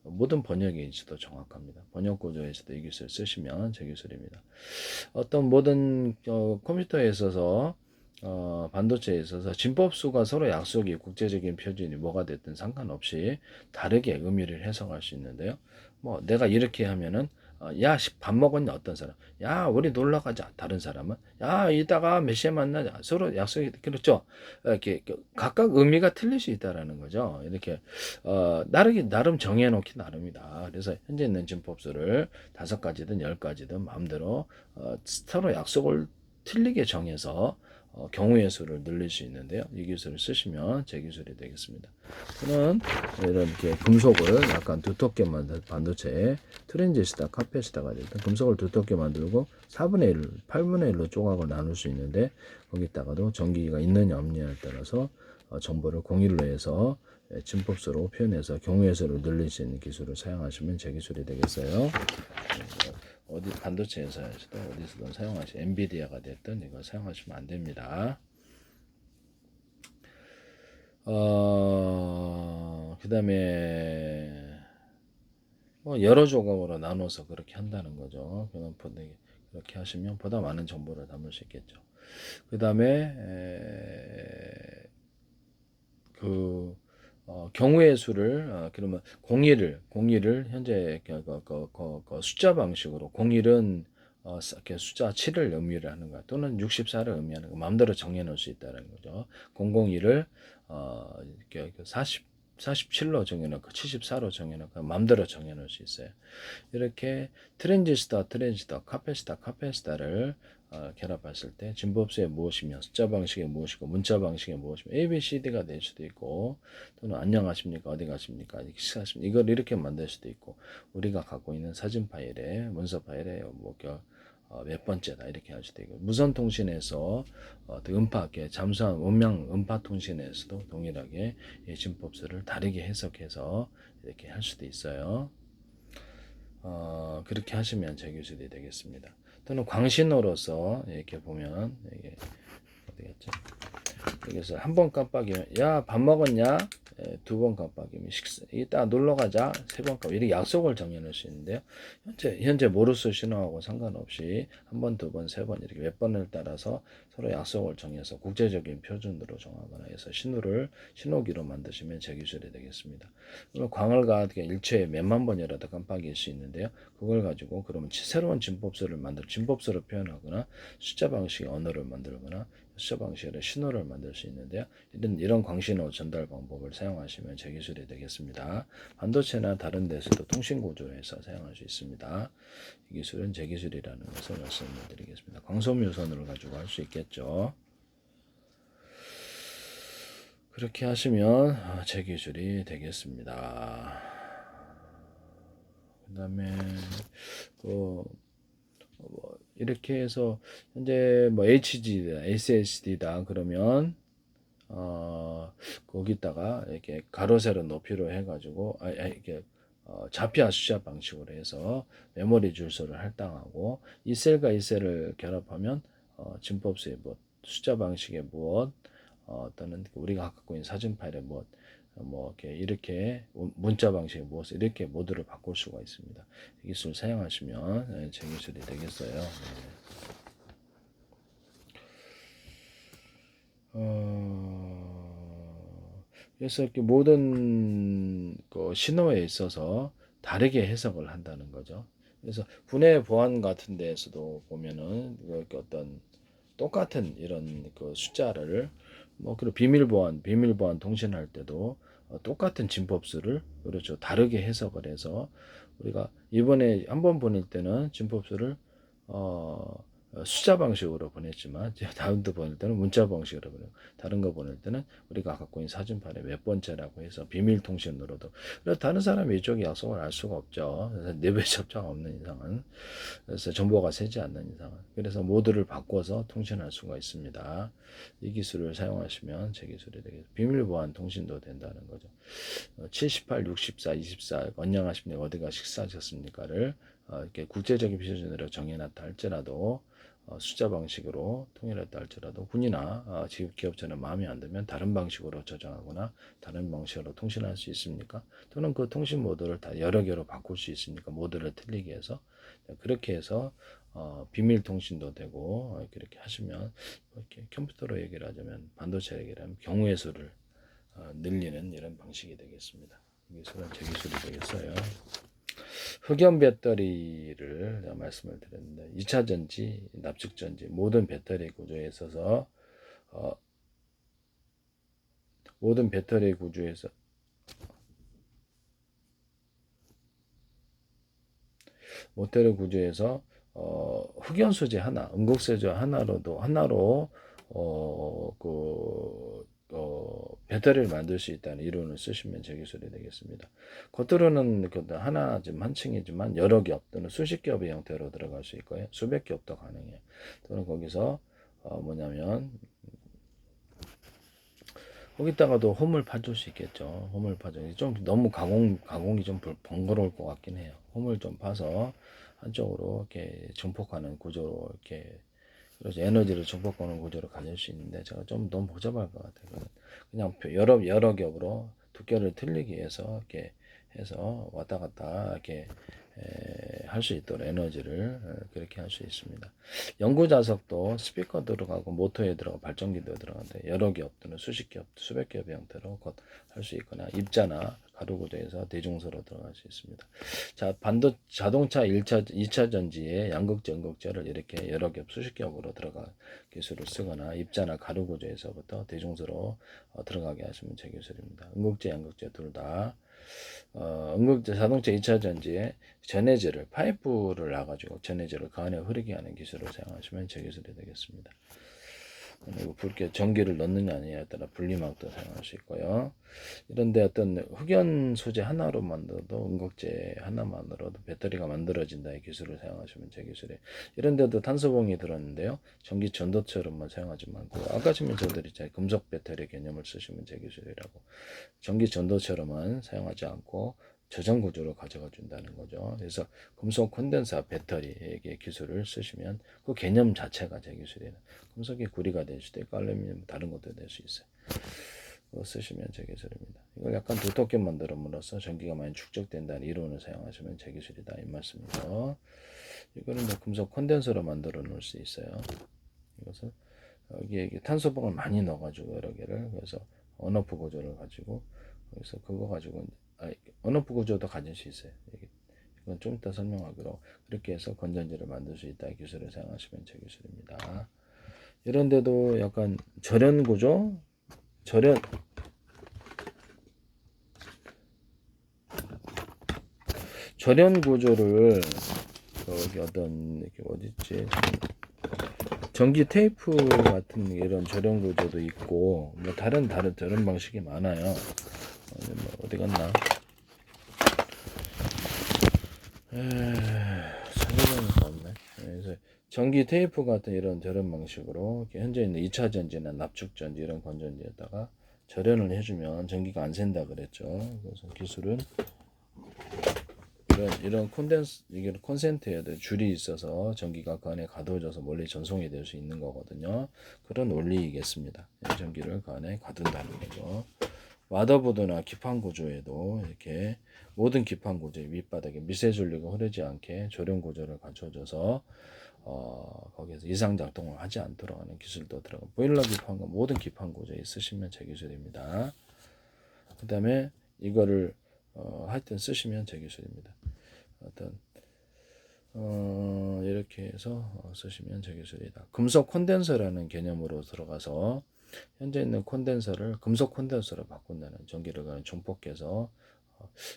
모든 번역에 있어도 정확합니다. 번역 구조에서도 이 기술 쓰시면 제 기술입니다. 어떤 모든 컴퓨터에 있어서 반도체에 있어서 진법수가 서로 약속이 국제적인 표준이 뭐가 됐든 상관없이 다르게 의미를 해석할 수 있는데요. 내가 이렇게 하면은 야, 밥 먹었냐? 어떤 사람? 야, 우리 놀러 가자. 다른 사람은 야, 이따가 몇 시에 만나자. 서로 약속이 그렇죠. 이렇게 각각 의미가 틀릴 수 있다라는 거죠. 이렇게 나름 정해놓기 나름이다. 그래서 현재 있는 진법수를 5가지든 10가지든 마음대로 서로 약속을 틀리게 정해서 경우의 수를 늘릴 수 있는데요. 이 기술을 쓰시면 제 기술이 되겠습니다. 저는 이렇게 금속을 약간 두텁게 만든 반도체에 트랜지스타, 카페시타가 일단 금속을 두텁게 만들고 4분의 1, 8분의 1로 조각을 나눌 수 있는데 거기다가도 전기가 있느냐 없느냐에 따라서 정보를 공일로 해서 진법수로 표현해서 경우의 수를 늘릴 수 있는 기술을 사용하시면 제 기술이 되겠어요. 어디 반도체 회사에서도 어디서든 엔비디아가 됐든 이거 사용하시면 안 됩니다. 그 다음에 뭐 여러 조각으로 나눠서 그렇게 한다는 거죠. 그렇게 하시면 보다 많은 정보를 담을 수 있겠죠. 그 다음에 경우의 수를 그러면 공일을 현재 숫자 방식으로 공일은 이렇게 숫자 7을 의미를 하는 거야. 또는 64를 의미하는 거. 마음대로 정해 놓을 수 있다는 거죠. 001을 이렇게 47로 정해놓고 74로 정해놓고 마음대로 정해놓을 수 있어요. 이렇게 트랜지스터, 카패시터를 결합했을 때 진법수에 무엇이며 숫자 방식에 무엇이고 문자 방식에 무엇이며 A, B, C, D가 될 수도 있고 또는 안녕하십니까 어디 가십니까 이걸 이렇게 만들 수도 있고 우리가 갖고 있는 사진 파일에 문서 파일에 몇 번째다 이렇게 할 수도 있고 무선 통신에서 잠수한 음량 음파 통신에서도 동일하게 진법수를 다르게 해석해서 이렇게 할 수도 있어요. 그렇게 하시면 제기술이 되겠습니다. 또는 광신호로서 이렇게 보면 이게 어디 갔죠? 여기서 한 번 깜빡이면 야 밥 먹었냐? 두 번 깜빡이면 이따 놀러 가자. 세 번 깜빡 이렇게 약속을 정해놓을 수 있는데요. 현재 모르스 신호하고 상관없이 한 번, 두 번, 세 번 이렇게 몇 번을 따라서 서로 약속을 정해서 국제적인 표준으로 정하거나 해서 신호기로 만드시면 제기술이 되겠습니다. 그러면 광을과 일초에 몇만 번이라도 깜빡일 수 있는데요. 그걸 가지고 그러면 새로운 진법수를 표현하거나 숫자 방식의 언어를 만들거나 숫자 방식으로 신호를 만들 수 있는데요. 이런 광신호 전달 방법을 사용하시면 제기술이 되겠습니다. 반도체나 다른 데서도 통신 구조에서 사용할 수 있습니다. 이 기술은 제기술이라는 것을 말씀을 드리겠습니다. 광소묘선을 가지고 할 수 있겠죠. 그렇게 하시면 제기술이 되겠습니다. 그 다음에 이렇게 해서 현재 HD다, SSD다 그러면 거기다가 이렇게 가로 세로 높이로 해가지고 이렇게 좌표 숫자 방식으로 해서 메모리 주소를 할당하고 이 셀과 이 셀을 결합하면 진법수의 숫자 방식의 무엇 또는 우리가 갖고 있는 사진 파일의 무엇 이렇게 문자 방식의 무엇 이렇게 모드를 바꿀 수가 있습니다. 이 기술 사용하시면 제 기술이 되겠어요. 그래서 이렇게 모든 신호에 있어서 다르게 해석을 한다는 거죠. 그래서 분해 보안 같은 데에서도 보면은 어떤 똑같은 이런 숫자를 그리고 비밀 보안 통신할 때도 똑같은 진법수를 그렇죠 다르게 해석을 해서 우리가 이번에 한번 보낼 때는 진법수를 숫자 방식으로 보냈지만 다음도 보낼 때는 문자 방식으로 보내고 다른 거 보낼 때는 우리가 갖고 있는 사진 파일에 몇 번째라고 해서 비밀 통신으로도 그래서 다른 사람이 이쪽에 약속을 알 수가 없죠. 그래서 내부에 접촉 없는 이상은 그래서 정보가 새지 않는 이상은 그래서 모드를 바꿔서 통신할 수가 있습니다. 이 기술을 사용하시면 제 기술이 되겠습니다. 비밀 보안 통신도 된다는 거죠. 78, 64, 24 안녕하십니까 어디가 식사하셨습니까를 이렇게 국제적인 표준으로 정해놨다 할지라도 숫자 방식으로 통일했다 할지라도 군이나 기업체는 마음에 안 들면 다른 방식으로 저장하거나 다른 방식으로 통신할 수 있습니까? 또는 그 통신 모드를 다 여러 개로 바꿀 수 있으니까 모드를 틀리게 해서 그렇게 해서 비밀 통신도 되고 그렇게 하시면 이렇게 컴퓨터로 얘기를 하자면 반도체 얘기를 하면 경우의 수를 늘리는 이런 방식이 되겠습니다. 기술은 제 기술이 되겠어요. 흑연 배터리를 말씀을 드렸는데 2차 전지, 납축 전지 모든 배터리 구조에 있어서 모든 배터리 구조에서 흑연 소재 하나, 음극 소재 하나로 배터리를 만들 수 있다는 이론을 쓰시면 제 기술이 되겠습니다. 겉으로는 한 층이지만 여러 겹 또는 수십 겹의 형태로 들어갈 수 있고요. 수백 겹도 가능해요. 또는 거기서 뭐냐면 거기다가도 홈을 파줄 수 있겠죠. 홈을 파줘. 좀 너무 가공이 좀 번거로울 것 같긴 해요. 홈을 좀 파서 한쪽으로 이렇게 증폭하는 구조로 이렇게 그래서 에너지를 증폭하는 구조로 가질 수 있는데 제가 좀 너무 복잡할 것 같아요. 그냥 여러 겹으로 두께를 틀리기 위해서 이렇게 해서 왔다 갔다 이렇게 할 수 있도록 에너지를 그렇게 할 수 있습니다. 연구 자석도 스피커 들어가고 모터에 들어가고 발전기도 들어가는데 여러 겹 또는 수십 겹, 수백 겹의 형태로 할 수 있거나 입자나 가루 구조에서 대중소로 들어갈 수 있습니다. 자, 자동차 1차, 2차 전지에 양극재, 음극재를 이렇게 여러 겹, 수십 겹으로 들어가 기술을 쓰거나 입자나 가루 구조에서부터 대중소로 들어가게 하시면 제 기술입니다. 음극재, 양극재 둘 다 음극재 자동차 2차 전지에 전해질을 파이프를 놔가지고 전해질을 그 안에 흐르게 하는 기술을 사용하시면 제 기술이 되겠습니다. 그리고 붉게 전기를 넣느냐 아니냐에 따라 분리막도 사용할 수 있고요. 이런데 어떤 흑연 소재 하나로만도 음극재 하나만으로도 배터리가 만들어진다의 기술을 사용하시면 제 기술에 이런데도 탄소봉이 들었는데요. 전기 전도처럼만 사용하지 말고 아까 설명드린 금속 배터리 개념을 쓰시면 제 기술이라고 전기 전도처럼만 사용하지 않고 저장 구조로 가져가 준다는 거죠. 그래서 금속 콘덴서 배터리의 기술을 쓰시면 그 개념 자체가 제 기술이에요. 금속이 구리가 될 수도 있고 알루미늄 다른 것도 될 수 있어요. 그거 쓰시면 제 기술입니다. 이걸 약간 두텁게 만들어므로써 전기가 많이 축적된다는 이론을 사용하시면 제 기술이다 이 말씀이죠. 이거는 뭐 금속 콘덴서로 만들어 놓을 수 있어요. 이것을 여기에 탄소봉을 많이 넣어가지고 여러 개를 그래서 언어프 구조를 가지고 그래서 그거 가지고 언어프 구조도 가질 수 있어요. 이건 좀 이따 설명하기로 그렇게 해서 건전지를 만들 수 있다 기술을 사용하시면 제 기술입니다. 이런데도 약간 절연 구조, 절연 구조를 여기 어떤 이렇게 어딨지? 전기 테이프 같은 이런 절연 구조도 있고 뭐 다른 절연 방식이 많아요. 뭐 어디 갔나? 찾아보니까 없네. 그래서 전기 테이프 같은 이런 절연 방식으로 현재 있는 2차 전지나 납축 전지 이런 건전지에다가 절연을 해주면 전기가 안 샌다 그랬죠. 그래서 기술은 이런 이게 콘센트에도 줄이 있어서 전기가 그 안에 가둬져서 멀리 전송이 될 수 있는 거거든요. 그런 원리이겠습니다. 전기를 그 안에 가둔다는 거죠. 마더보드나 기판 구조에도 이렇게 모든 기판 구조의 윗바닥에 미세 전류가 흐르지 않게 조령 구조를 갖춰줘서 거기에서 이상 작동을 하지 않도록 하는 기술도 들어가 보일러 기판과 모든 기판 구조에 쓰시면 제 기술입니다. 그 다음에 이거를 하여튼 쓰시면 제 기술입니다. 어떤 이렇게 해서 쓰시면 제 기술이다. 금속 콘덴서라는 개념으로 들어가서 현재 있는 콘덴서를 금속 콘덴서로 바꾼다는 전기를 가는 증폭해서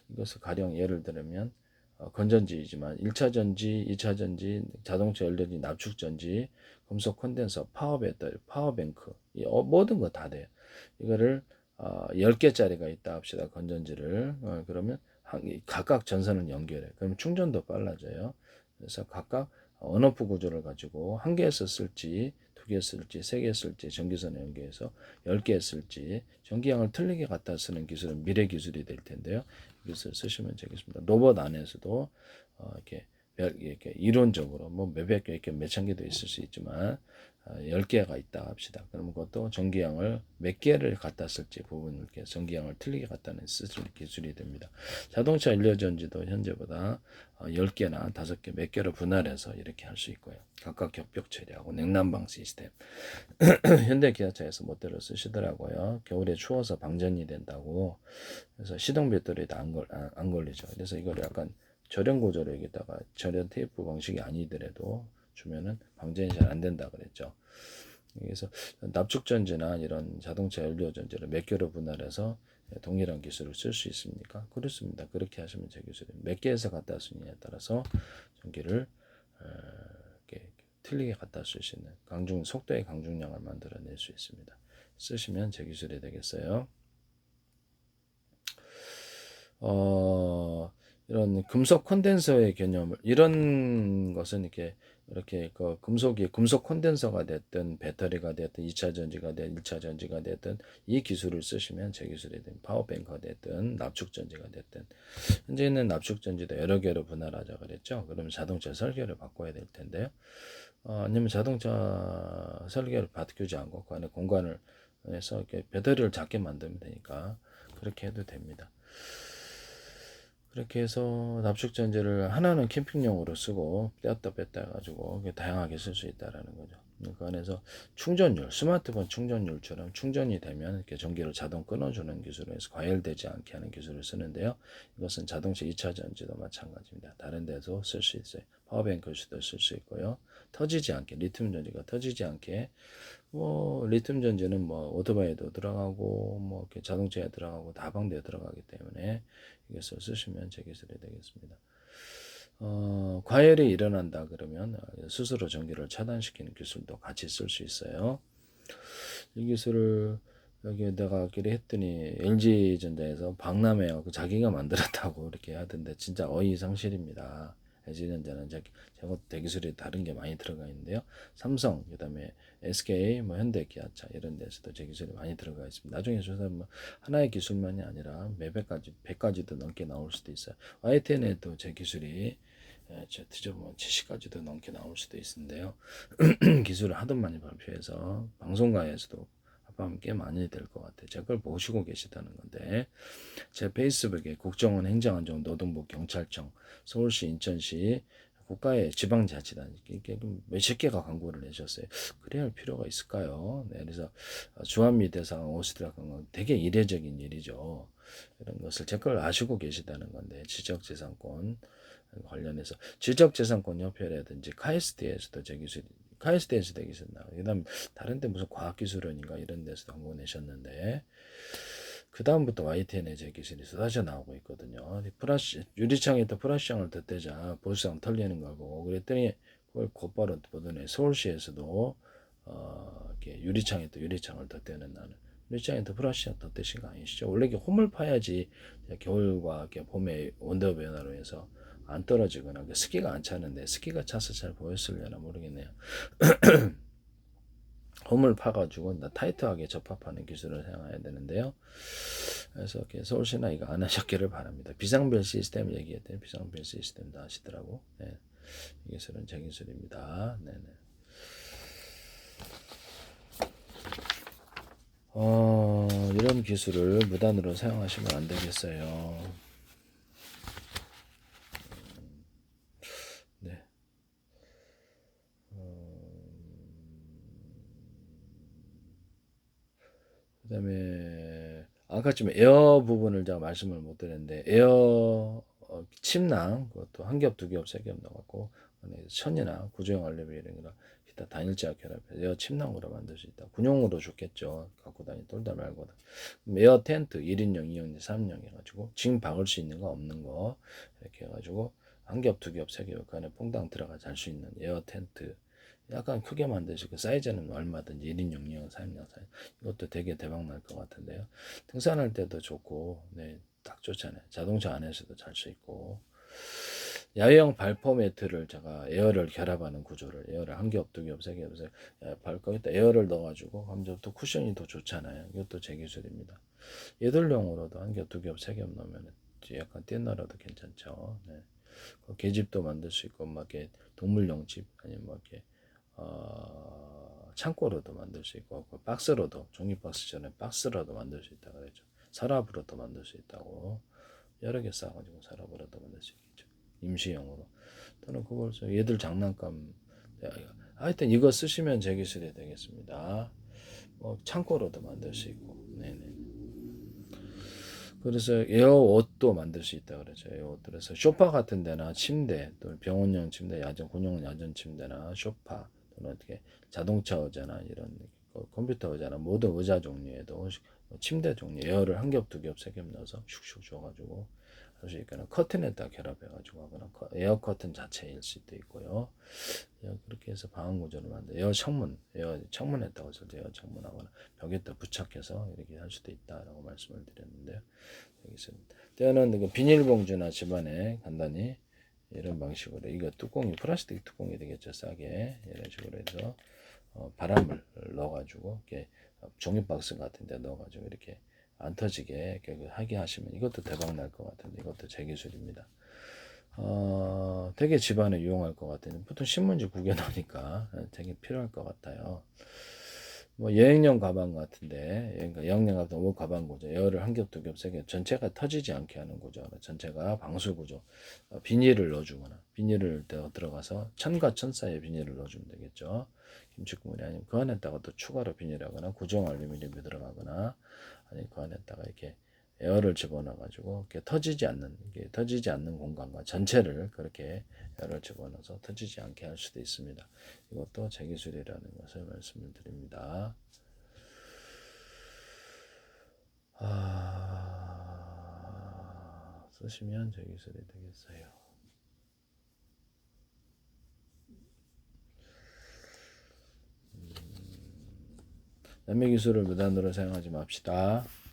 이것을 가령 예를 들면 건전지이지만 1차 전지, 2차 전지, 자동차 연료전지, 납축 전지, 금속 콘덴서, 파워 배터리, 파워뱅크 모든 거 다 돼요. 이거를 10개짜리가 있다 합시다. 건전지를 그러면 각각 전선을 연결해. 그러면 충전도 빨라져요. 그래서 각각 언어프 구조를 가지고 한 개 썼을지 두 개 쓸지 세 개 쓸지 전기선에 연결해서 10개 쓸지 전기양을 틀리게 갖다 쓰는 기술은 미래 기술이 될 텐데요. 이것을 쓰시면 되겠습니다. 로봇 안에서도 이렇게 이론적으로 뭐 몇백 개 이렇게 몇천 개도 있을 수 있지만 10개가 있다 합시다. 그러면 그것도 전기양을 몇 개를 갖다 쓸지 부분을 이렇게 전기양을 틀리게 갖다 쓸 기술이 됩니다. 자동차 연료전지도 현재보다 10개나 5개 몇 개로 분할해서 이렇게 할 수 있고요. 각각 겹벽 처리하고 냉난방 시스템 현대 기아차에서 모델로 쓰시더라고요. 겨울에 추워서 방전이 된다고 그래서 시동 배터리도 안 걸리죠. 그래서 이걸 약간 절연 구조로 여기다가 절연 테이프 방식이 아니더라도 주면은 방전이 잘 안 된다 그랬죠. 그래서 납축 전지나 이런 자동차 연료 전지를 몇 개로 분할해서 동일한 기술을 쓸 수 있습니까? 그렇습니다. 그렇게 하시면 제 기술입니다. 몇 개에서 갖다 쓰느냐에 따라서 전기를 이렇게 틀리게 갖다 쓸 수 있는 속도의 강중량을 만들어낼 수 있습니다. 쓰시면 제 기술이 되겠어요. 이런 금속 콘덴서의 개념을 이런 것은 이렇게 그 금속이 금속 콘덴서가 됐든 배터리가 됐든 2차 전지가 됐든 1차 전지가 됐든 이 기술을 쓰시면 제 기술이 된 파워뱅크가 됐든 납축 전지가 됐든 현재는 납축 전지도 여러 개로 분할하자 그랬죠. 그러면 자동차 설계를 바꿔야 될 텐데요. 아니면 자동차 설계를 바꾸지 않고 그 안에 공간을 해서 이렇게 배터리를 작게 만들면 되니까 그렇게 해도 됩니다. 그렇게 해서 납축 전지를 하나는 캠핑용으로 쓰고 떼었다 뺐다 해가지고 다양하게 쓸 수 있다라는 거죠. 그 안에서 충전율, 스마트폰 충전율처럼 충전이 되면 이렇게 전기를 자동 끊어주는 기술을 해서 과열되지 않게 하는 기술을 쓰는데요. 이것은 자동차 2차 전지도 마찬가지입니다. 다른 데도 쓸 수 있어요. 파워뱅크에서도 쓸 수 있고요. 터지지 않게, 리튬 전지가 터지지 않게 뭐 리튬 전지는 뭐 오토바이에도 들어가고 뭐 이렇게 자동차에 들어가고 다방대에 들어가기 때문에 이것을 쓰시면 제 기술이 되겠습니다. 과열이 일어난다 그러면 스스로 전기를 차단시키는 기술도 같이 쓸 수 있어요. 이 기술을 여기에다가 끼리 했더니 LG전자에서 박람회하고 자기가 만들었다고 이렇게 하던데 진짜 어이상실입니다. LG전자는 제가 대기술이 다른 게 많이 들어가 있는데요. 삼성, 그다음에 SK, 뭐 현대, 기아차 이런 데서도 제 기술이 많이 들어가 있습니다. 나중에 조사 뭐 하나의 기술만이 아니라 몇백 가지, 100가지도 넘게 나올 수도 있어요. YTN에도 제 기술이 뒤져보면 70가지도 넘게 나올 수도 있는데요. 기술을 하도 많이 발표해서 방송가에서도 합하면 꽤 많이 될 것 같아요. 제 걸 보시고 계시다는 건데 제 페이스북에 국정원 행정안전 노동부 경찰청 서울시 인천시 국가의 지방자치단 이렇게 몇십 개가 광고를 내셨어요. 그래야 할 필요가 있을까요? 네, 그래서 주한미 대상 오스트리아간 건 되게 이례적인 일이죠. 이런 것을 제 걸 아시고 계시다는 건데 지적재산권 관련해서 지적재산권 협회라든지 카이스트에서도 제 기술이 카이스트에서 되기 있었나. 그다음 다른 데 무슨 과학기술원인가 이런 데서도 광고 내셨는데 그 다음부터 YTN의 제 기술이 쏟아져 나오고 있거든요. 프라시 유리창에 또 프라시장을 덧대자 보수상 털리는 걸 보고 그랬더니 그걸 곧바로 보더니 서울시에서도 이렇게 유리창에 또 유리창을 덧대는 나는 유리창에 또 프라시장 덧대신 거 아니시죠? 원래 이게 홈을 파야지 겨울과 이렇게 봄에 온도 변화로 해서 안 떨어지거나 습기가 안 차는데 습기가 차서 잘 보였을려나 모르겠네요. 홈을 파가지고 타이트하게 접합하는 기술을 사용해야 되는데요. 그래서 서울시나 이거 안 하셨기를 바랍니다. 비상벨 시스템 얘기했더니 비상벨 시스템도 하시더라고. 네. 이 기술은 제 기술입니다. 네네. 이런 기술을 무단으로 사용하시면 안 되겠어요. 네. 그다음에 아까 좀 에어 부분을 제가 말씀을 못 드렸는데 에어 침낭 그것도 한 겹, 두 겹, 세 겹 넣어갖고 천이나 구조형 알레비 이런 거나 기타 단일자 결합해서 에어 침낭으로 만들 수 있다. 군용으로 좋겠죠. 갖고 다니 돌다 말고. 에어 텐트 1인용, 2인용, 3인용 해가지고 징 박을 수 있는 거 없는 거 이렇게 해가지고 한 겹, 두 겹, 세 겹 그 안에 퐁당 들어가 잘 수 있는 에어 텐트 약간 크게 만드시고 사이즈는 얼마든지 1인용, 2인용, 3인용 사이즈 이것도 되게 대박 날 것 같은데요. 등산할 때도 좋고 네, 딱 좋잖아요. 자동차 안에서도 잘 수 있고 야외형 발포 매트를 제가 에어를 결합하는 구조를 에어를 한 겹, 두 겹, 세 겹, 거기다 에어를 넣어가지고 하면 또 쿠션이 더 좋잖아요. 이것도 제 기술입니다. 예들용으로도 한 겹, 두 겹, 세 겹 넣으면 약간 뛰어나라도 괜찮죠. 네. 계집도 만들 수 있고 막 이렇게 동물용 집 아니면 막 이렇게 창고로도 만들 수 있고 박스로도 종이 박스처럼 박스로도 만들 수 있다 그랬죠. 서랍으로도 만들 수 있다고 여러 개 싸가지고 서랍으로도 만들 수 있겠죠. 임시용으로 또는 그걸 얘들 장난감 하여튼 이거 쓰시면 제 기술이 되겠습니다. 뭐 창고로도 만들 수 있고 네네. 그래서 에어 옷도 만들 수 있다 그러죠. 에어 옷. 그래서 소파 같은 데나 침대, 또 병원용 침대, 야전 군용 야전 침대나 소파 또는 어떻게 자동차 의자나 이런 컴퓨터 의자나 모든 의자 종류에도 침대 종류 에어를 한 겹, 두 겹, 세 겹 넣어서 슉슉 줘가지고 할 수 있거나 커튼에다 결합해가지고 하거나 에어 커튼 자체일 수도 있고요. 그렇게 해서 방음 구조를 만들 에어 창문, 에어 창문에다가 에어 창문하거나 벽에다 부착해서 이렇게 할 수도 있다라고 말씀을 드렸는데요. 여기서 때는 그 비닐봉지나 집안에 간단히 이런 방식으로 이거 뚜껑이 플라스틱 뚜껑이 되겠죠. 싸게 이런 식으로 해서 바람을 넣어가지고 이렇게 종이 박스 같은데 넣어가지고 이렇게 안 터지게 이렇게 하게 하시면 이것도 대박 날 것 같은데 이것도 제 기술입니다. 되게 집안에 유용할 것 같아요. 보통 신문지 구겨 놓으니까 되게 필요할 것 같아요. 뭐 여행용 가방 같은데, 그러니까 여행용 같은 옷 가방 구조, 에어를 한 겹, 두 겹, 세 겹, 전체가 터지지 않게 하는 구조, 전체가 방수 구조, 비닐을 넣어주거나, 비닐을 들어가서 천과 천 사이에 비닐을 넣어주면 되겠죠. 김치 국물이 아니면 그 안에다가 또 추가로 비닐하거나 구정 알루미늄이 들어가거나, 아니 그 안에다가 이렇게 에어를 집어넣어 가지고 이렇게 터지지 않는 공간과 전체를 그렇게 에어를 집어넣어서 터지지 않게 할 수도 있습니다. 이것도 제 기술이라는 것을 말씀을 드립니다. 쓰시면 제 기술이 되겠어요. 남의 기술을 무단으로 사용하지 맙시다.